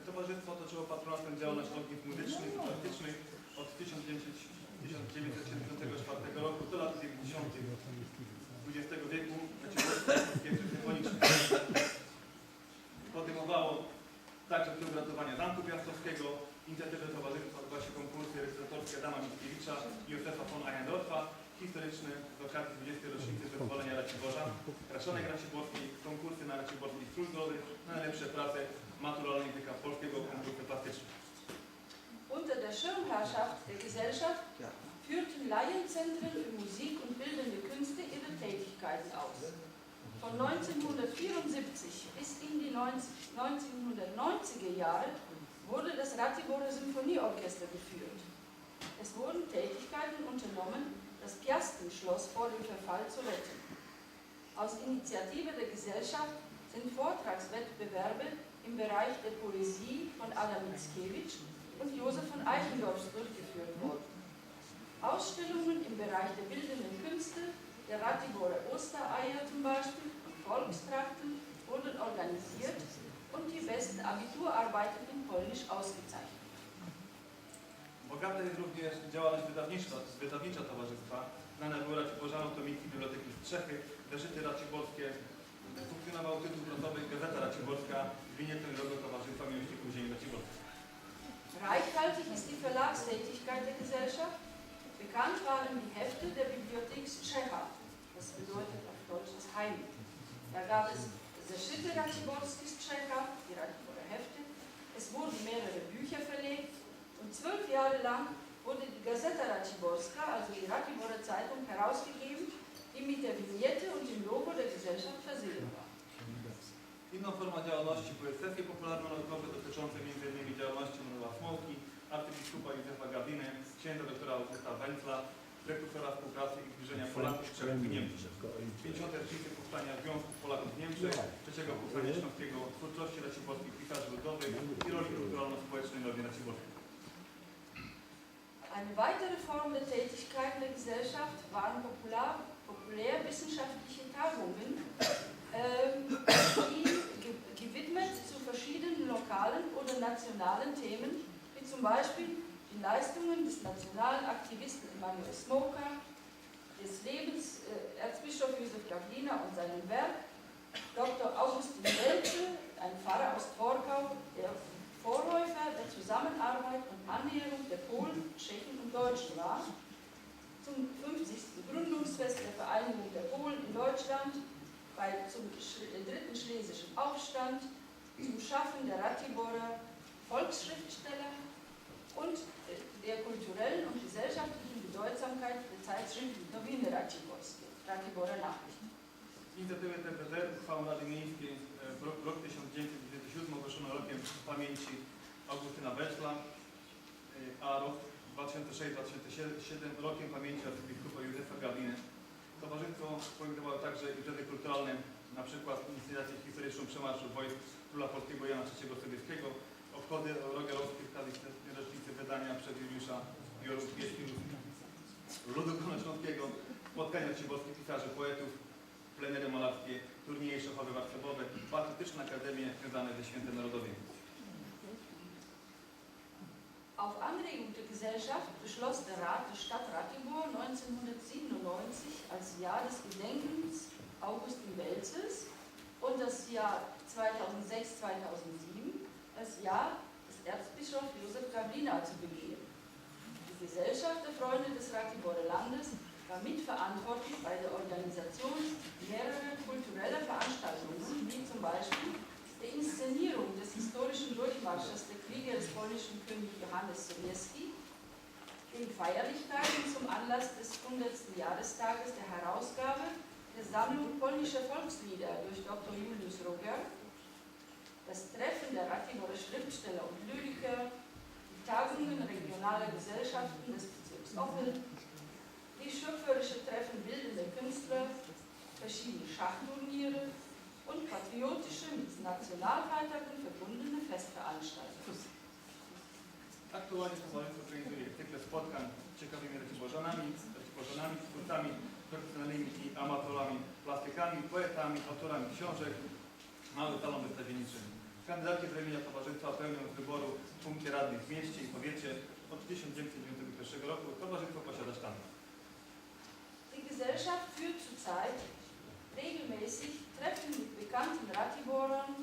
Towarzystwo toczyło patronatem działalność ogniw muzycznych i plastycznych od 1974 roku do lat 90. XX wieku na Ciepłowskiej Orkiestry Symfonicznej. Podejmowało także próby ratowania Zamku Piastowskiego. Inicjatywę towarzystwa odbywa się konkursy recytatorskie Adama Mickiewicza i Józefa von Eichendorfa, historyczny z okazji 20. rocznicy wyzwolenia Raciborza, Raszonek Raciborskiej, konkursy na Raciborskich Strój Złotych, na najlepsze prace maturalne języka polskiego, konkursy plastyczne. Unter der Schirmherrschaft der Gesellschaft führten Laienzentren für Musik und bildende Künste ihre Tätigkeiten aus. Von 1974 bis in die 1990er Jahre wurde das Ratiborer Symphonieorchester geführt. Es wurden Tätigkeiten unternommen, das Piastenschloss vor dem Verfall zu retten. Aus Initiative der Gesellschaft sind Vortragswettbewerbe im Bereich der Poesie von Adam Mickiewicz und Josef von Eichendorff durchgeführt worden. Ausstellungen im Bereich der bildenden Künste, der Ratiborer Ostereier zum Beispiel und Volkstrachten wurden organisiert und die besten Abiturarbeiten in Polnisch ausgezeichnet. Bogata jest również działalność wydawnicza towarzystwa. Znane były Raciborzanom tomiki Biblioteki Strzechy, zeszyty raciborskie. Funkcjonował tytuł prasowy Gazeta Raciborska, winietę logo Towarzystwa Miłośników Ziemi Raciborskiej. Reichhaltig ist die Verlagstätigkeit der Gesellschaft. Bekannt waren die Hefte der Bibliothek Strzecha, das bedeutet auf Deutsch das Heim. Da gab es Zeszyty Raciborskie Strzecha, die Ratiborer Hefte. Es wurden mehrere Bücher verlegt und 12 Jahre lang wurde die Gazeta Raciborska, also die Ratiborer Zeitung, herausgegeben, die mit der Vignette und dem Logo der Gesellschaft versehen war. Inną formą działalności były sesje popularno-naukowe dotyczące m.in. działalności Manuela Smołki, arcybiskupa Józefa Gawiny, księdza doktora Augusta Węcla, prekursora współpracy i zbliżenia Polaków, Czechów i Niemczech. 50. rocznicy powstania Związku Polaków w Niemczech, trzeciego powstania śląskiego, twórczości raciborskich pisarzy ludowych i roli kulturalno-społecznej Rodziny Raciborskiej. Eine weitere Form der Tätigkeit der Gesellschaft waren populärwissenschaftliche Tagungen, die gewidmet zu verschiedenen lokalen oder nationalen Themen, wie zum Beispiel die Leistungen des nationalen Aktivisten Emanuel Smoka, des Lebens Erzbischof Josef Gravliner und seinem Werk, Dr. Augustin Welze, ein Pfarrer aus Torgau, der Vorläufer der Zusammenarbeit und Annäherung der Polen, Tschechen und Deutschen war, zum 50. Gründungsfest der Vereinigung der Polen in Deutschland, zum dritten Schlesischen Aufstand, zum Schaffen der Ratiborer Volksschriftsteller und der kulturellen und gesellschaftlichen Bedeutsamkeit der Zeitschrift Nowiny Ratiborskie, Ratiborer Nachrichten. Z inicjatywy TPD uchwałą Rady Miejskiej rok 1997 ogłoszono rokiem pamięci Augustyna Weczla, a rok 2006-2007 rokiem pamięci arcybiskupa Józefa Gawliny. Towarzystwo organizowało także imprezy kulturalne, na przykład inicjację historyczną przemarszu wojsk króla polskiego Jana III Sobieskiego, obchody rogerowskie w okazji rocznicy wydania przez Juliusza pieśni ludu konośląskiego, spotkania arcybolskich pisarzy, poetów, plenery malarskie, turnieje szachowe, warsztatowe, patriotyczne akademie związane ze świętem narodowym. Auf Anregung der Gesellschaft beschloss der Rat der Stadt Ratibor 1997 als Jahr des Gedenkens Augustin Welzes und das Jahr 2006-2007 als Jahr des Erzbischofs Josef Gavlina zu begehen. Die Gesellschaft der Freunde des Ratiborer Landes war mitverantwortlich bei der Organisation mehrerer kultureller Veranstaltungen, wie zum Beispiel der Inszenierung des historischen Durchmarsches der Kriege des polnischen Königs Johannes Sobieski, den Feierlichkeiten zum Anlass des 100. Jahrestages der Herausgabe der Sammlung polnischer Volkslieder durch Dr. Julius Roger, das Treffen der Ratiborer Schriftsteller und Lyriker, die Tagungen regionaler Gesellschaften des Bezirks Oppel, die schöpferische Treffen bildender Künstler, verschiedene Schachturniere und patriotische mit Nationalfeiertagen verbundene Festveranstaltungen. Aktualnie towarzystwo organizuje cykle spotkań z ciekawymi raciborzanami, twórcami profesjonalnymi i amatorami, plastykami, poetami, autorami książek, mały salon wystawienniczy. Kandydaci z ramienia towarzystwa pełnią z wyboru funkcje radnych w mieście i powiecie. Od 1991 roku towarzystwo posiada sztandar. Die Gesellschaft führt zurzeit regelmäßig Treffen mit bekannten Ratiborern,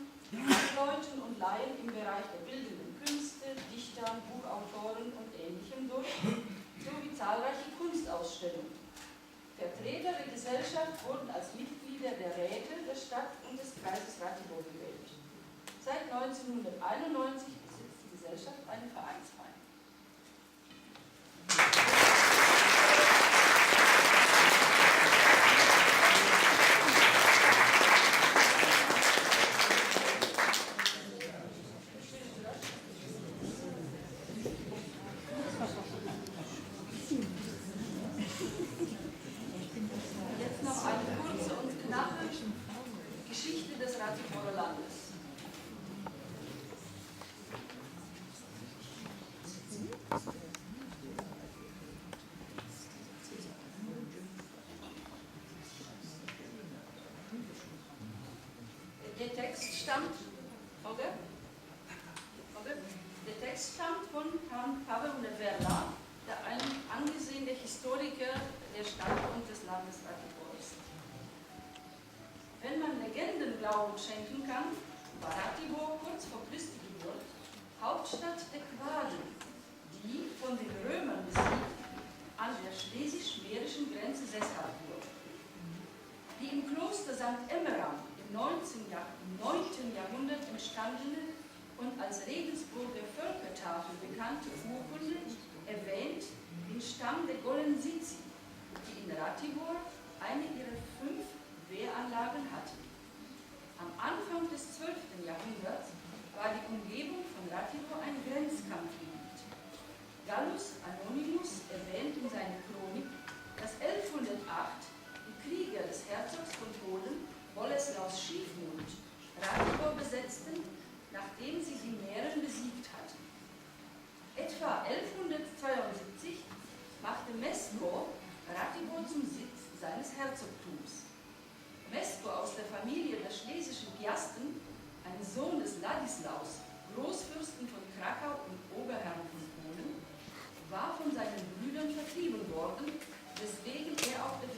Leuten und Laien im Bereich der bildenden Künste, Dichtern, Buchautoren und Ähnlichem durch, sowie zahlreiche Kunstausstellungen. Vertreter der Gesellschaft wurden als Mitglieder der Räte der Stadt und des Kreises Ratibor gewählt. Seit 1991 besitzt die Gesellschaft eine Vereinsfeier. Jetzt noch eine kurze und knappe Geschichte des Ratiborer Landes. Der Text stammt von Herrn Pavel Neverla, der ein angesehener Historiker der Stadt und des Landes Ratibor ist. Wenn man Legenden Glauben schenken kann, war Ratibor kurz vor Christi Geburt Hauptstadt der Quaden, die von den Römern besiegt an der schlesisch-mährischen Grenze sesshaft wurden. Die im Kloster St. Emmeram im 9. Jahrhundert entstandene und als Regensburger Völkertafel bekannte Urkunde erwähnt den Stamm der Golensitzi, die in Ratibor eine ihrer 5 Wehranlagen hatten. Am Anfang des 12. Jahrhunderts war die Umgebung von Ratibor ein Grenzkampfgebiet. Gallus Anonymus erwähnt in seiner Chronik, dass 1108 die Krieger des Herzogs von Polen, Boleslaus Schiefmund, Ratibor besetzten, nachdem sie die Mähren besiegt hatten. Etwa 1172 machte Mesko Ratibor zum Sitz seines Herzogtums. Mesko aus der Familie der schlesischen Piasten, ein Sohn des Ladislaus, Großfürsten von Krakau und Oberherrn von Polen, war von seinen Brüdern vertrieben worden, weswegen er auf der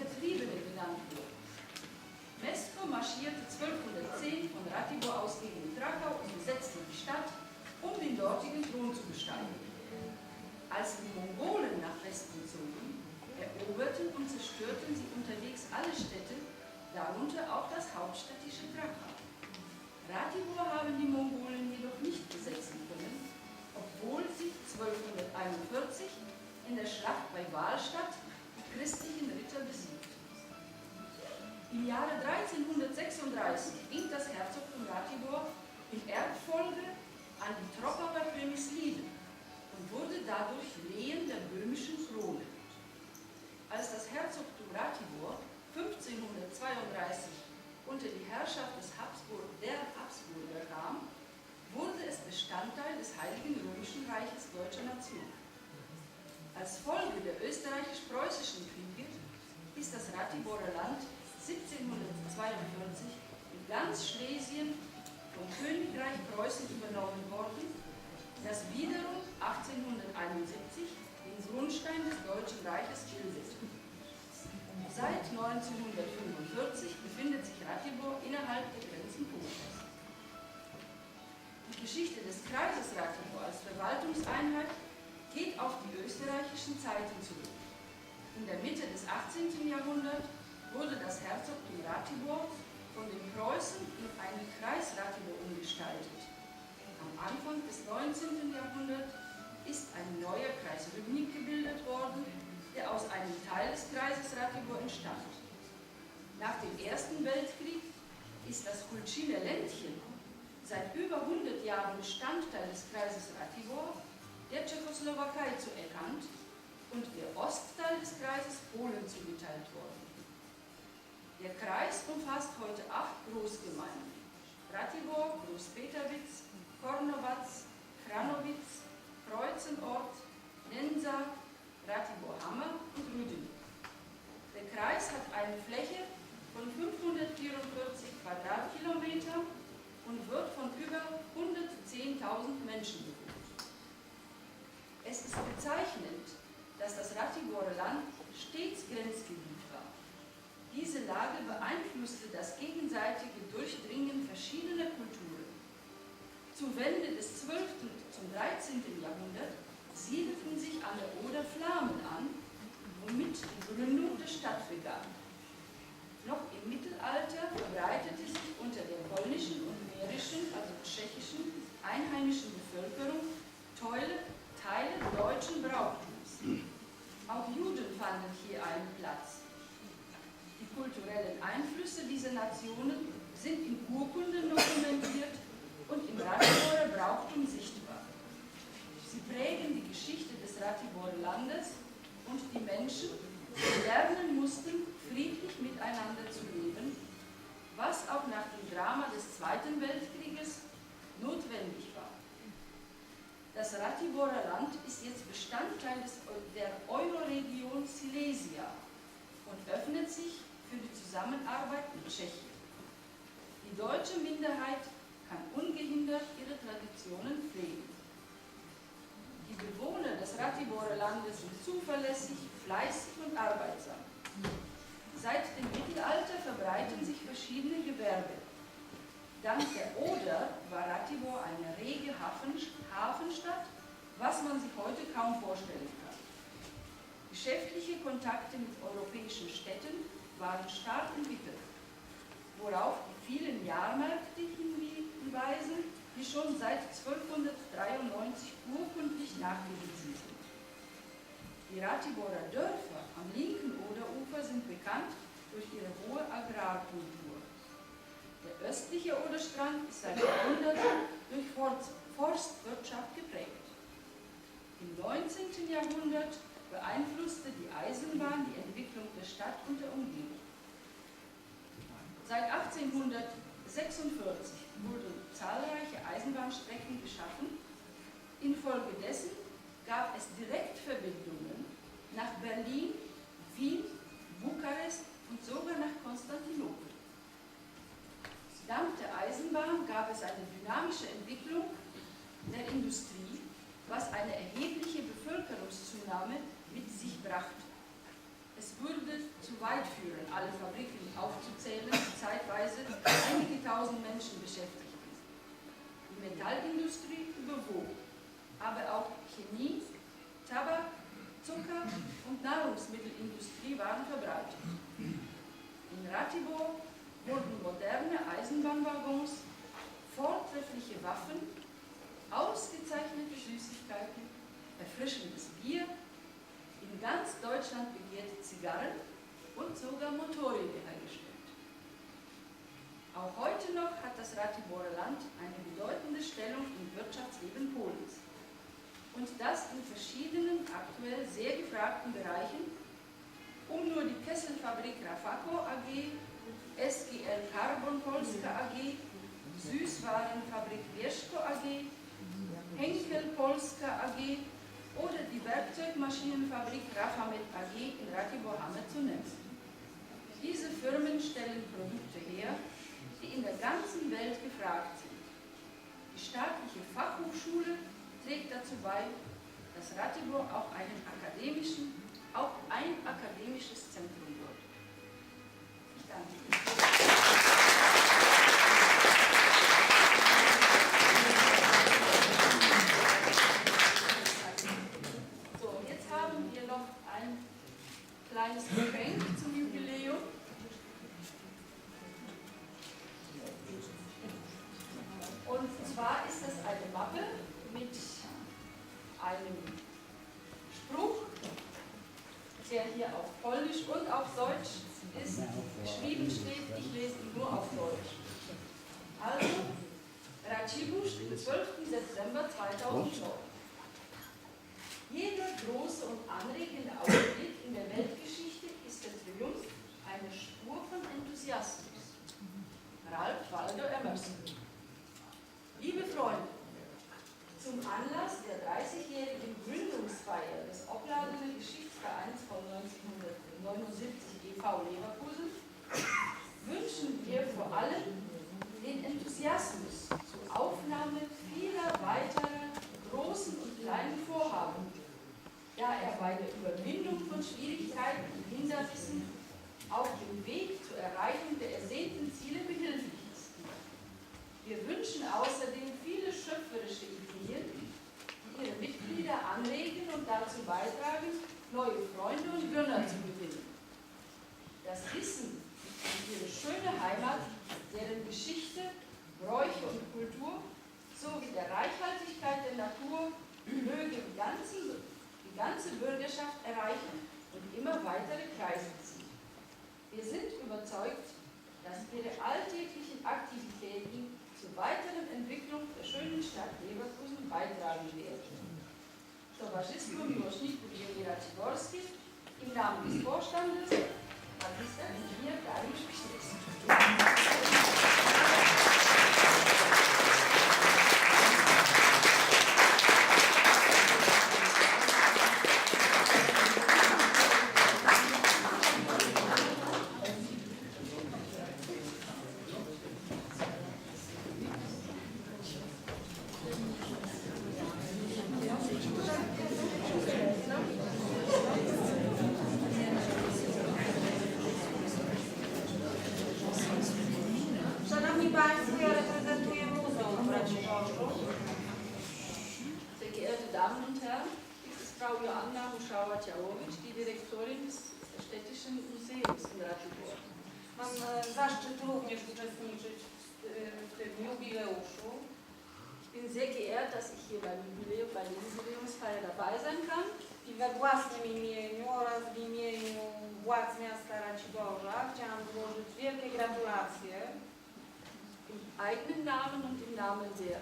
Ratibor ausgehenden Krakau und besetzte die Stadt, um den dortigen Thron zu besteigen. Als die Mongolen nach Westen zogen, eroberten und zerstörten sie unterwegs alle Städte, darunter auch das hauptstädtische Krakau. Ratibor haben die Mongolen jedoch nicht besetzen können, obwohl sie 1241 in der Schlacht bei Wahlstatt die christlichen Ritter besiegten. Im Jahre 1336 ging das Herzogtum Ratibor in Erbfolge an die Troppauer Premyslieden und wurde dadurch Lehen der böhmischen Krone. Als das Herzogtum Ratibor 1532 unter die Herrschaft der Habsburger kam, wurde es Bestandteil des Heiligen Römischen Reiches Deutscher Nation. Als Folge der österreichisch-preußischen Kriege ist das Ratiborer Land 1742 in ganz Schlesien vom Königreich Preußen übernommen worden, das wiederum 1871 den Grundstein des Deutschen Reiches bildete. Seit 1945 befindet sich Ratibor innerhalb der Grenzen Polens. Die Geschichte des Kreises Ratibor als Verwaltungseinheit geht auf die österreichischen Zeiten zurück. In der Mitte des 18. Jahrhunderts wurde das Herzogtum Ratibor von den Preußen in einen Kreis Ratibor umgestaltet. Am Anfang des 19. Jahrhunderts ist ein neuer Kreis Rybnik gebildet worden, der aus einem Teil des Kreises Ratibor entstand. Nach dem Ersten Weltkrieg ist das Kultschiner Ländchen seit über 100 Jahren Bestandteil des Kreises Ratibor der Tschechoslowakei zuerkannt und der Ostteil des Kreises Polen zugeteilt worden. Der Kreis umfasst heute 8 Großgemeinden: Ratibor, Groß-Peterwitz, Kornowatz, Kranowitz, Kreuzenort, Nensa, Ratibor-Hammer und Rüden. Der Kreis hat eine Fläche von 544 Quadratkilometern und wird von über 110.000 Menschen bewohnt. Es ist bezeichnend, dass das Ratiborer Land stets Grenzgebiet war. Diese Lage beeinflusste das gegenseitige Durchdringen verschiedener Kulturen. Zur Wende des 12. zum 13. Jahrhundert siedelten sich an der Oder Flamen an, womit die Gründung der Stadt begann. Noch im Mittelalter verbreitete sich unter der polnischen und mährischen, also tschechischen, einheimischen Bevölkerung Teile deutschen Brauchtums. Auch Juden fanden hier einen Platz. Die kulturellen Einflüsse dieser Nationen sind in Urkunden dokumentiert und im Ratiborer Brauchtum sichtbar. Sie prägen die Geschichte des Ratiborer Landes und die Menschen, die lernen mussten, friedlich miteinander zu leben, was auch nach dem Drama des Zweiten Weltkrieges notwendig war. Das Ratiborer Land ist jetzt Bestandteil der Euroregion Silesia und öffnet sich für die Zusammenarbeit mit Tschechien. Die deutsche Minderheit kann ungehindert ihre Traditionen pflegen. Die Bewohner des Ratiborer Landes sind zuverlässig, fleißig und arbeitsam. Seit dem Mittelalter verbreiten sich verschiedene Gewerbe. Dank der Oder war Ratibor eine rege Hafenstadt, was man sich heute kaum vorstellen kann. Geschäftliche Kontakte mit europäischen Städten waren stark entwickelt, worauf die vielen Jahrmärkte hinweisen, die schon seit 1293 urkundlich nachgewiesen sind. Die Ratiborer Dörfer am linken Oderufer sind bekannt durch ihre hohe Agrarkultur. Der östliche Oderstrand ist seit Jahrhunderten durch Forstwirtschaft geprägt. Im 19. Jahrhundert beeinflusste die Eisenbahn die Entwicklung der Stadt und der Umgebung. Seit 1846 wurden zahlreiche Eisenbahnstrecken geschaffen. Infolgedessen gab es Direktverbindungen nach Berlin, Wien, Bukarest und sogar nach Konstantinopel. Dank der Eisenbahn gab es eine dynamische Entwicklung der Industrie, was eine erhebliche Bevölkerungszunahme mit sich brachte. Es würde zu weit führen, alle Fabriken aufzuzählen, die Zeit zeitweise einige tausend Menschen beschäftigten. Die Metallindustrie überwog, aber auch Chemie, Tabak, Zucker und Nahrungsmittelindustrie waren verbreitet. In Ratibor wurden moderne Eisenbahnwaggons, vortreffliche Waffen, ausgezeichnete Süßigkeiten, erfrischendes Bier, in ganz Deutschland begehrte Zigarren und sogar Motorräder hergestellt. Auch heute noch hat das Ratiborer Land eine bedeutende Stellung im Wirtschaftsleben Polens. Und das in verschiedenen, aktuell sehr gefragten Bereichen, um nur die Kesselfabrik Rafako AG, SGL Carbon Polska AG, Süßwarenfabrik Wierzko AG, Henkel Polska AG oder die Werkzeugmaschinenfabrik Rafamet AG in Ratibor-Hamme zu nennen. Diese Firmen stellen Produkte her, die in der ganzen Welt gefragt sind. Die staatliche Fachhochschule trägt dazu bei, dass Ratibor auch ein akademisches Zentrum wird. Ich danke Ihnen. So, jetzt haben wir noch ein kleines Geschenk zum Jubiläum. Und zwar ist das eine Mappe mit einem Spruch, der hier auf Polnisch und auf Deutsch ist, geschrieben steht, ich lese ihn nur auf Deutsch. Also, Racibórz, den 12. September 2009. Jeder große und anregende Augenblick in der Weltgeschichte ist der Triumph einer Spur von Enthusiasmus. Ralph Waldo Emerson. Liebe Freunde, zum Anlass der 30-jährigen Gründungsfeier des Opladener Geschichtsvereins von 1979 e.V. Leverkusen wünschen wir vor allem den Enthusiasmus zur Aufnahme vieler weiterer großen und kleinen Vorhaben, da er bei der Überwindung von Schwierigkeiten und Hindernissen auf dem Weg zur Erreichung der ersehnten Ziele behilflich ist. Wir wünschen außerdem viele schöpferische Ideen, die ihre Mitglieder anregen und dazu beitragen, neue Freunde und Gönner zu gewinnen. Das Wissen um ihre schöne Heimat, deren Geschichte, Bräuche und Kultur sowie der Reichhaltigkeit der Natur möge die ganze Bürgerschaft erreichen und immer weitere Kreise ziehen. Wir sind überzeugt, dass ihre alltäglichen Aktivitäten zur weiteren Entwicklung der schönen Stadt Leverkusen beitragen werden. Towarzystwo Miłośników Ziemi Raciborskiej im Namen des Vorstandes Magister Ingenieur Dariusz Wiśniewski. Die Direktorin des Städtischen Museums in Ratibor. Mam zaszczyt również uczestniczyć w tym jubileuszu. Ich bin sehr geehrt, dass ich hier beim Jubiläum, bei der Jubiläumsfeier dabei sein kann. I we własnym imieniu oraz w imieniu władz miasta Raciborza chciałam złożyć wielkie gratulacje. Im eigenen Namen und im Namen der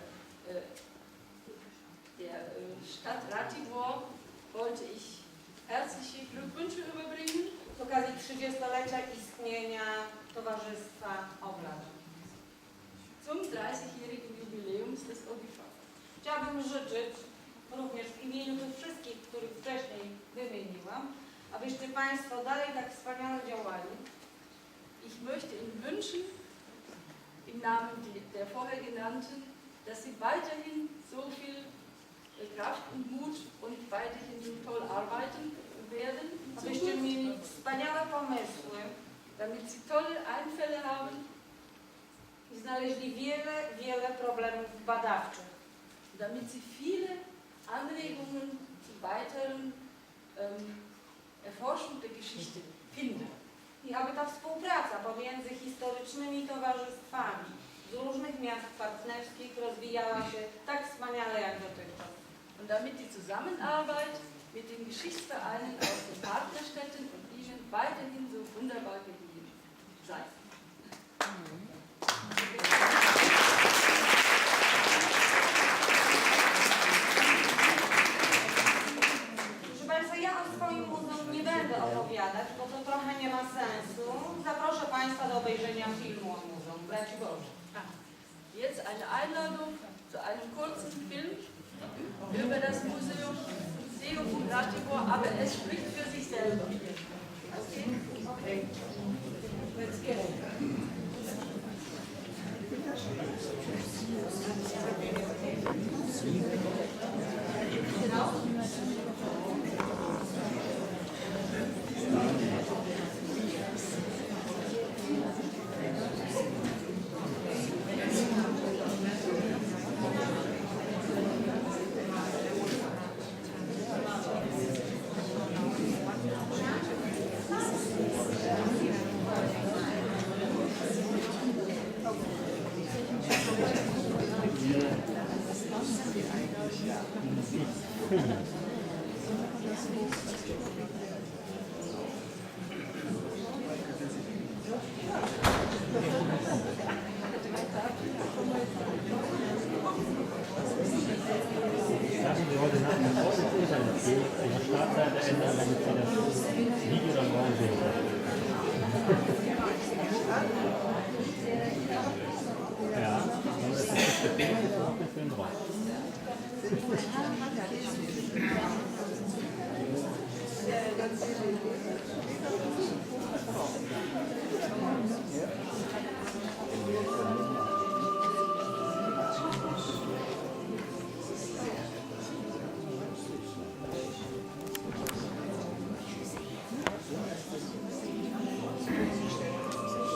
Stadt Ratibor wollte ich herzliche Glückwünsche überbringen. Z okazji 30-lecia istnienia Towarzystwa Oblad. Zum 30-jährigen Jubiläums des OGV. Chciałabym życzyć również w imieniu tych wszystkich, których wcześniej wymieniłam, abyście Państwo dalej tak wspaniale działali. Ich möchte Ihnen wünschen, im Namen der vorher genannten, dass Sie weiterhin so viel Kraft und Mut und weiterhin toll arbeiten werden. Abyście mieli wspaniałe pomysły, damit Sie tolle Einfälle haben znaleźli wiele problemów badawczych. Damit sie viele Anregungen zum weiteren Erforschung der Geschichte finden. I aby ta współpraca pomiędzy historycznymi towarzystwami z różnych miast partnerskich rozwijała się tak wspaniale jak dotychczas. Und damit die Zusammenarbeit mit den Geschichtsvereinen aus den Partnerstädten und ihnen weiterhin so wunderbar geblieben sei. Proszę Państwa, ja o swoim muzeum nie będę opowiadać, bo to trochę nie ma sensu. Zaproszę Państwa do obejrzenia filmu o muzeum Braci Bożych. Jetzt eine Einladung zu einem kurzen Film über das Museum von Ratibor, aber es spricht für sich selber. Okay? Okay. Let's get it. Genau. Lassen Sie heute Nacht eine Vorsitzende sein, dass Sie Ihre Startseite ändern, damit Sie das Video dann morgen sehen können. Ja, aber das ist nicht der Film, das ist auch der Film drauf.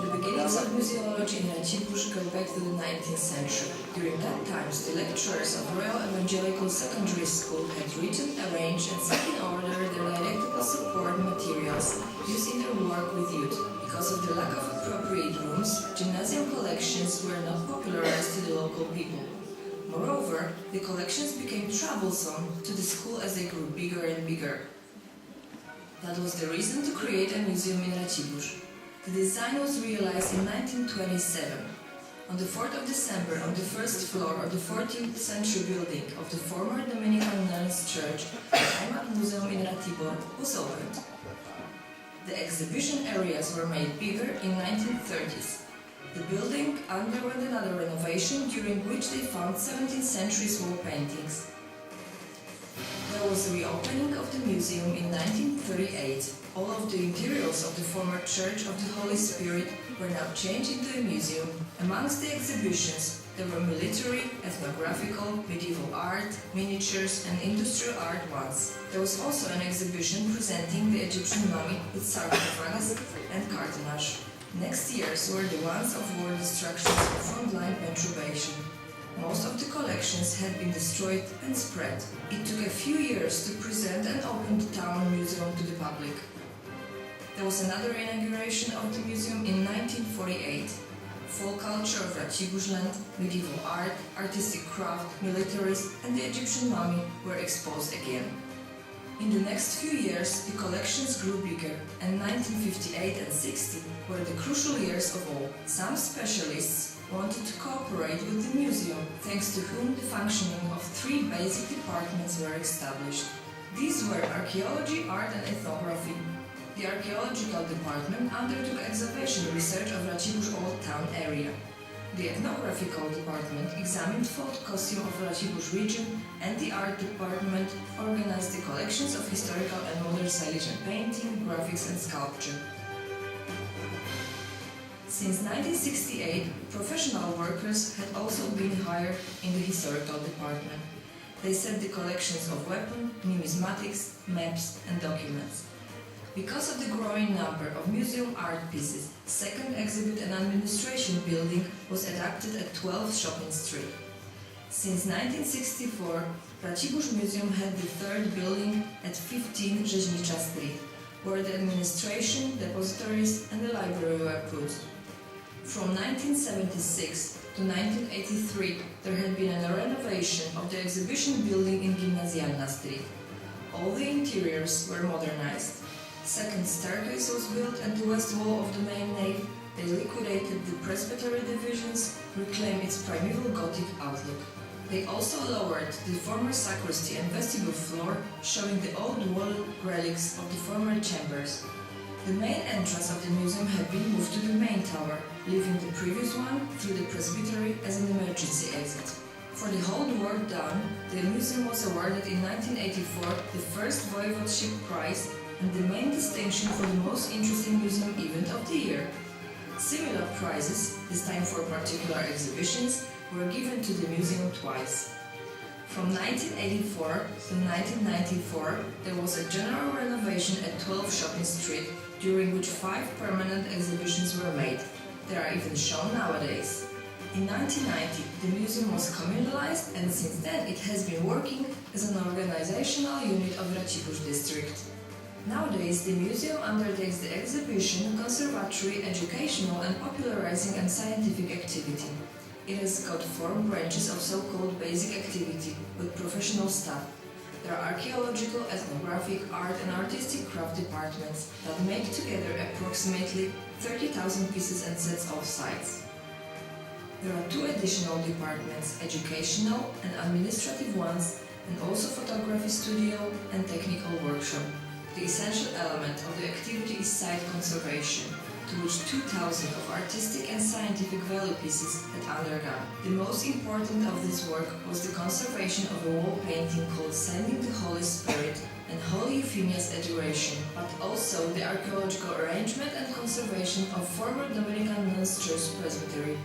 The beginnings of museology in Racibórz go back to the 19th century. During that time, the lecturers of Royal Evangelical Secondary School had written, arranged and set in order the didactical support materials used in their work with youth. Because of the lack of appropriate rooms, gymnasium collections were not popularized to the local people. Moreover, the collections became troublesome to the school as they grew bigger and bigger. That was the reason to create a museum in Racibórz. The design was realized in 1927. On the 4th of December, on the first floor of the 14th century building of the former Dominican nuns church, the Heimat Museum in Ratibor was opened. The exhibition areas were made bigger in 1930s. The building underwent another renovation, during which they found 17th century wall paintings. There was a reopening of the museum in 1938. All of the interiors of the former Church of the Holy Spirit were now changed into a museum. Amongst the exhibitions, there were military, ethnographical, medieval art, miniatures and industrial art ones. There was also an exhibition presenting the Egyptian mummy with sarcophagus and cartonnage. Next years were the ones of war destructions and frontline perturbation. Most of the collections had been destroyed and spread. It took a few years to present and open the town museum to the public. There was another inauguration of the museum in 1948. Folk culture of Racibórzland, medieval art, artistic craft, militaries and the Egyptian mummy were exposed again. In the next few years, the collections grew bigger, and 1958 and 60 were the crucial years of all. Some specialists wanted to cooperate with the museum, thanks to whom the functioning of three basic departments were established. These were archaeology, art and ethnography. The archaeological department undertook excavation research of Racibórz Old Town area. The ethnographical department examined folk costume of Racibórz region, and the art department organized the collections of historical and modern Silesian painting, graphics and sculpture. Since 1968, professional workers had also been hired in the historical department. They set the collections of weapons, numismatics, maps and documents. Because of the growing number of museum art pieces, the second exhibit and administration building was adapted at 12 Shopping Street. Since 1964, Racibórz Museum had the third building at 15 Rzeźnicza Street, where the administration, depositories and the library were put. From 1976 to 1983, there had been a renovation of the exhibition building in Gimnazjalna Street. All the interiors were modernized. Second staircase was built at the west wall of the main nave. They liquidated the presbytery divisions, reclaimed its primeval Gothic outlook. They also lowered the former sacristy and vestibule floor, showing the old wall relics of the former chambers. The main entrance of the museum had been moved to the main tower, leaving the previous one through the presbytery as an emergency exit. For the whole work done, the museum was awarded in 1984 the first voivodeship prize and the main distinction for the most interesting museum event of the year. Similar prizes, this time for particular exhibitions, were given to the museum twice. From 1984 to 1994, there was a general renovation at 12 Shopping Street, during which 5 permanent exhibitions were made. They are even shown nowadays. In 1990, the museum was communalized, and since then it has been working as an organizational unit of Racibórz district. Nowadays, the museum undertakes the exhibition, conservatory, educational and popularizing and scientific activity. It has got 4 branches of so-called basic activity with professional staff. There are archaeological, ethnographic, art and artistic craft departments that make together approximately 30,000 pieces and sets of sites. There are 2 additional departments, educational and administrative ones, and also photography studio and technical workshop. The essential element of the activity is site conservation, to which 2,000 of artistic and scientific value pieces had undergone. The most important of this work was the conservation of a wall painting called Sending the Holy Spirit and Holy Euphemia's Adoration, but also the archaeological arrangement and conservation of former Dominican nuns' church presbytery.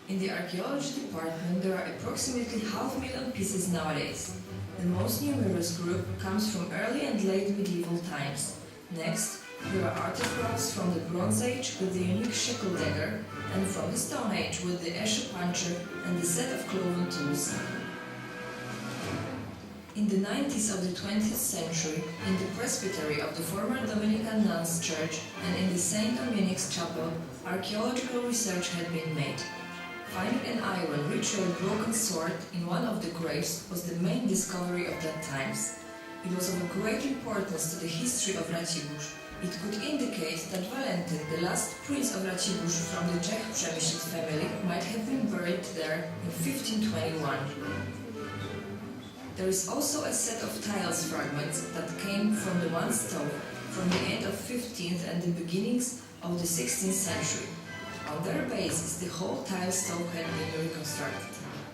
In the archaeology department, there are approximately 500,000 pieces nowadays. The most numerous group comes from early and late medieval times. Next, there are artifacts from the Bronze Age with the unique shekel dagger, and from the Stone Age with the esche puncher and the set of cloven tools. In the 90s of the 20th century, in the presbytery of the former Dominican nuns' church and in the St. Dominic's chapel, archaeological research had been made. Finding an iron ritual broken sword in one of the graves was the main discovery of that times. It was of great importance to the history of Racibórz. It could indicate that Valentin, the last prince of Racibórz from the Czech Przemysl family, might have been buried there in 1521. There is also a set of tiles fragments that came from the one stove from the end of 15th and the beginnings of the 16th century. On their basis, the whole tile stove had been reconstructed,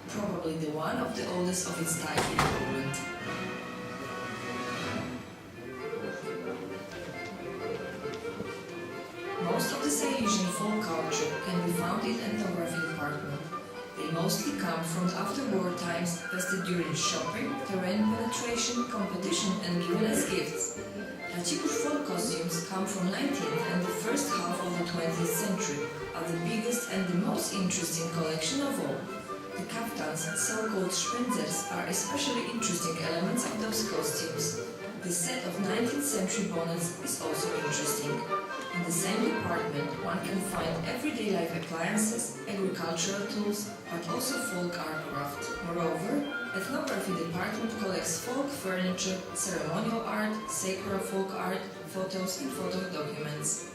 probably the one of the oldest of its type in Poland. Most of the Silesian folk culture can be found in ethnography department. They mostly come from the after-war times, vested during shopping, terrain penetration, competition and given as gifts. Racibórz folk costumes come from 19th and the first half of the 20th century, are the biggest and the most interesting collection of all. The kaftans, so-called sprinzers, are especially interesting elements of those costumes. The set of 19th century bonnets is also interesting. In the same department, one can find everyday life appliances, agricultural tools, but also folk art craft. Moreover, ethnography department collects folk furniture, ceremonial art, sacred folk art, photos and photo documents.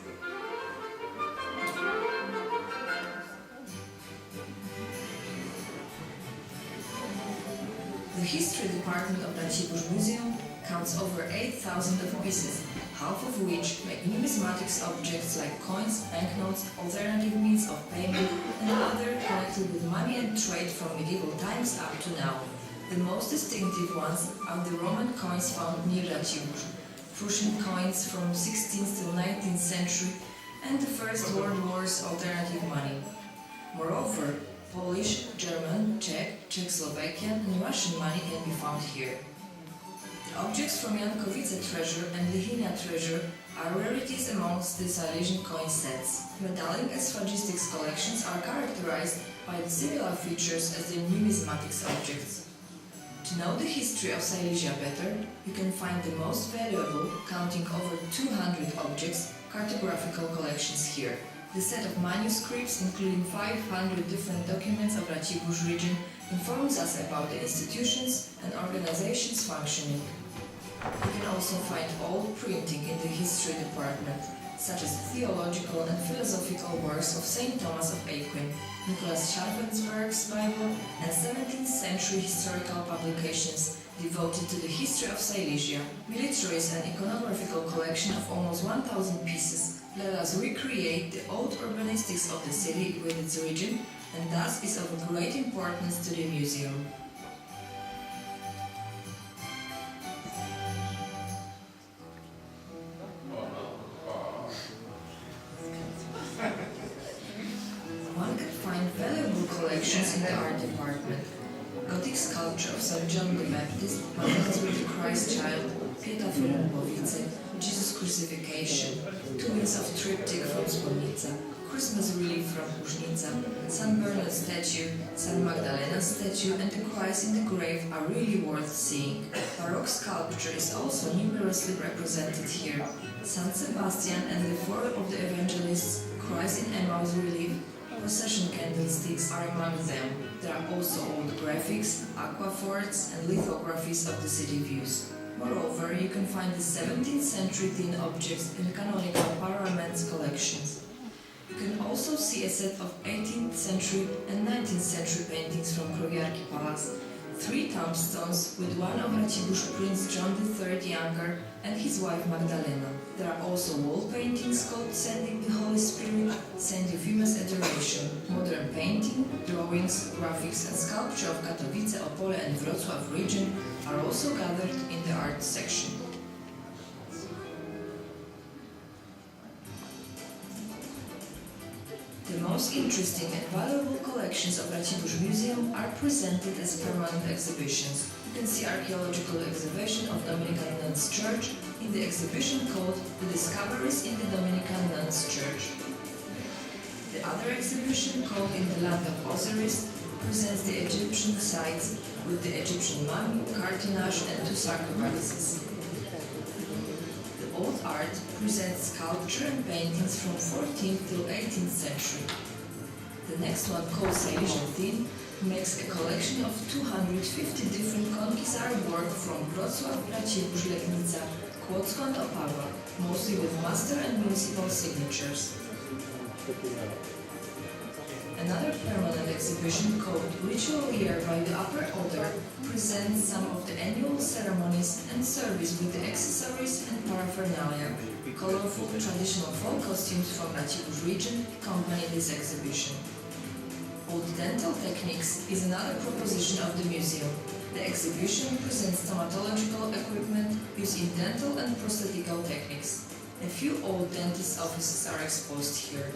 The history department of Racibórz Museum counts over 8,000 of pieces, half of which make numismatic objects like coins, banknotes, alternative means of payment, and other connected with money and trade from medieval times up to now. The most distinctive ones are the Roman coins found near Racibórz, Prussian coins from 16th to 19th century, and the First World War's alternative money. Moreover, Polish, German, Czech, Czechoslovakian and Russian money can be found here. The objects from Jankowice treasure and Lihinia treasure are rarities amongst the Silesian coin sets. Metallic and sphagistics collections are characterized by the similar features as the numismatics objects. To know the history of Silesia better, you can find the most valuable, counting over 200 objects, cartographical collections here. The set of manuscripts, including 500 different documents of Racibórz region, informs us about the institutions and organizations functioning. You can also find old printing in the history department, such as theological and philosophical works of St. Thomas of Aquin, Nicholas Scharfensberg's Bible, and 17th century historical publications devoted to the history of Silesia. Military's and iconographical collection of almost 1,000 pieces let us recreate the old urbanistics of the city with its region, and thus is of great importance to the museum. One can find valuable collections in the art department. Gothic sculpture of St. John the Baptist, Madonna with the Christ Child, Pieta from Lubowice, Jesus Crucifixion, two wings of triptych from Spolnica, Christmas relief from Łużnica, St. Bernard statue, St. Magdalena statue and the Christ in the grave are really worth seeing. Baroque sculpture is also numerously represented here. St. Sebastian and the four of the evangelists, Christ in Emmaus relief, procession candlesticks are among them. There are also old graphics, aquaforts and lithographies of the city views. Moreover, you can find the 17th century tin objects in canonical Parliament's collections. You can also see a set of 18th century and 19th century paintings from Krowiarki Palace, 3 tombstones with one of Racibórz Prince John III Younger and his wife Magdalena. There are also wall paintings called Sending the Holy Spirit, Saint Euphemus Adoration. Modern painting, drawings, graphics and sculpture of Katowice, Opole and Wrocław region are also gathered in the art section. The most interesting and valuable collections of Racibórz Museum are presented as permanent exhibitions. You can see archaeological excavation of Dominican Nuns Church in the exhibition called The Discoveries in the Dominican Nuns Church. The other exhibition, called In the Land of Osiris, presents the Egyptian sites with the Egyptian mummy, cartonnage and 2 sarcophaguses. The old art presents sculpture and paintings from 14th till 18th century. The next one, called Silesian Theme, makes a collection of 250 different konkizar work from Wrocław, Racibórz, Legnica, Kłodzko and Opawa, mostly with master and municipal signatures. Another permanent exhibition called Ritual Year by the Upper Order presents some of the annual ceremonies and service with the accessories and paraphernalia. Colorful traditional folk costumes from Racibórz region accompany this exhibition. Old dental techniques is another proposition of the museum. The exhibition presents stomatological equipment used in dental and prosthetical techniques. A few old dentist offices are exposed here.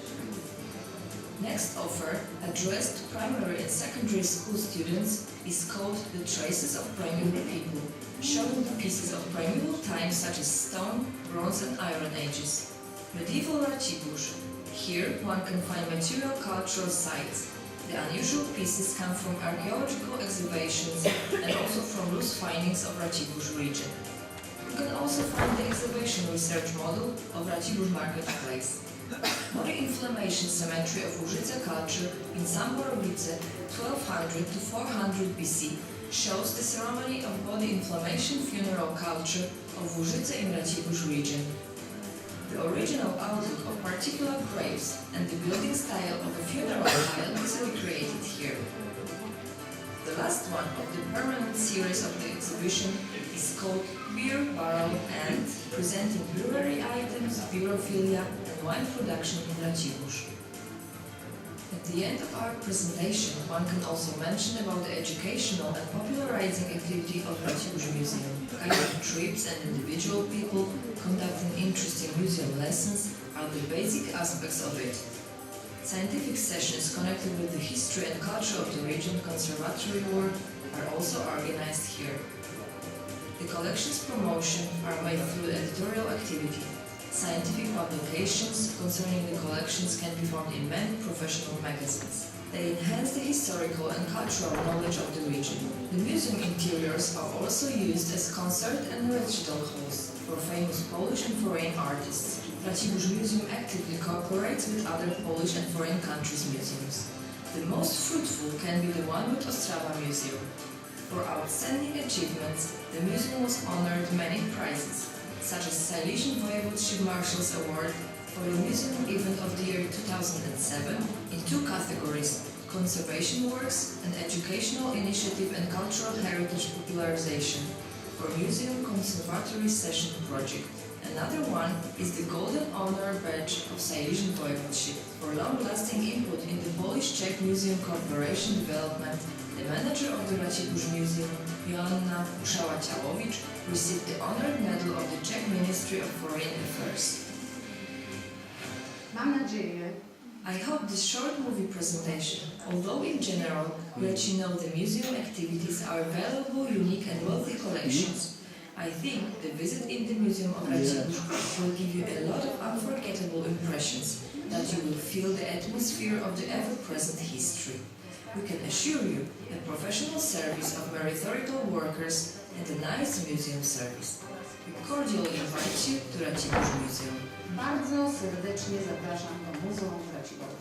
Next offer, addressed to primary and secondary school students, is called The Traces of Primeval People, showing pieces of primeval times such as stone, bronze and iron ages. Medieval Racibórz. Here one can find material cultural sites. The unusual pieces come from archaeological excavations and also from loose findings of Racibórz region. You can also find the excavation research model of Racibórz marketplace. Body inflammation cemetery of Łużyce culture in Samborowice 1200 to 400 BC shows the ceremony of body inflammation funeral culture of Łużyce in Racibórz region. The original outlook of particular graves and the building style of a funeral pile is recreated here. The last one of the permanent series of the exhibition is called Beer, Barrel and presenting brewery items, beerophilia and wine production in Racibórz. At the end of our presentation, one can also mention about the educational and popularizing activity of Racibórz Museum. Guided trips and individual people conducting interesting museum lessons are the basic aspects of it. Scientific sessions connected with the history and culture of the region conservatory work are also organized here. The collection's promotion are made through editorial activity. Scientific publications concerning the collections can be found in many professional magazines. They enhance the historical and cultural knowledge of the region. The museum interiors are also used as concert and recital halls for famous Polish and foreign artists. Racibórz Museum actively cooperates with other Polish and foreign countries' museums. The most fruitful can be the one with Ostrava Museum. For outstanding achievements, the museum was honored many prizes, such as Silesian Voivodeship Marshal's Award for the museum event of the year 2007 in 2 categories: conservation works and educational initiative and cultural heritage popularization for Museum Conservatory Session Project. Another one is the Golden Honor Badge of Silesian Voivodeship. For long-lasting input in the Polish-Czech Museum cooperation development, the manager of the Racibórz Museum, Joanna Uszała-Ciałowicz, received the honored medal of the Czech Ministry of Foreign Affairs. Mam nadzieję, I hope this short movie presentation, although in general let you know the museum activities are valuable, unique and wealthy collections, I think the visit in the Museum of Racibórz will give you a lot of unforgettable impressions, that you will feel the atmosphere of the ever-present history. We can assure you a professional service of meritorical workers and a nice museum service. We cordially invite you to Racibórz Museum. bardzo serdecznie zapraszam do Muzeum w Raciborzu.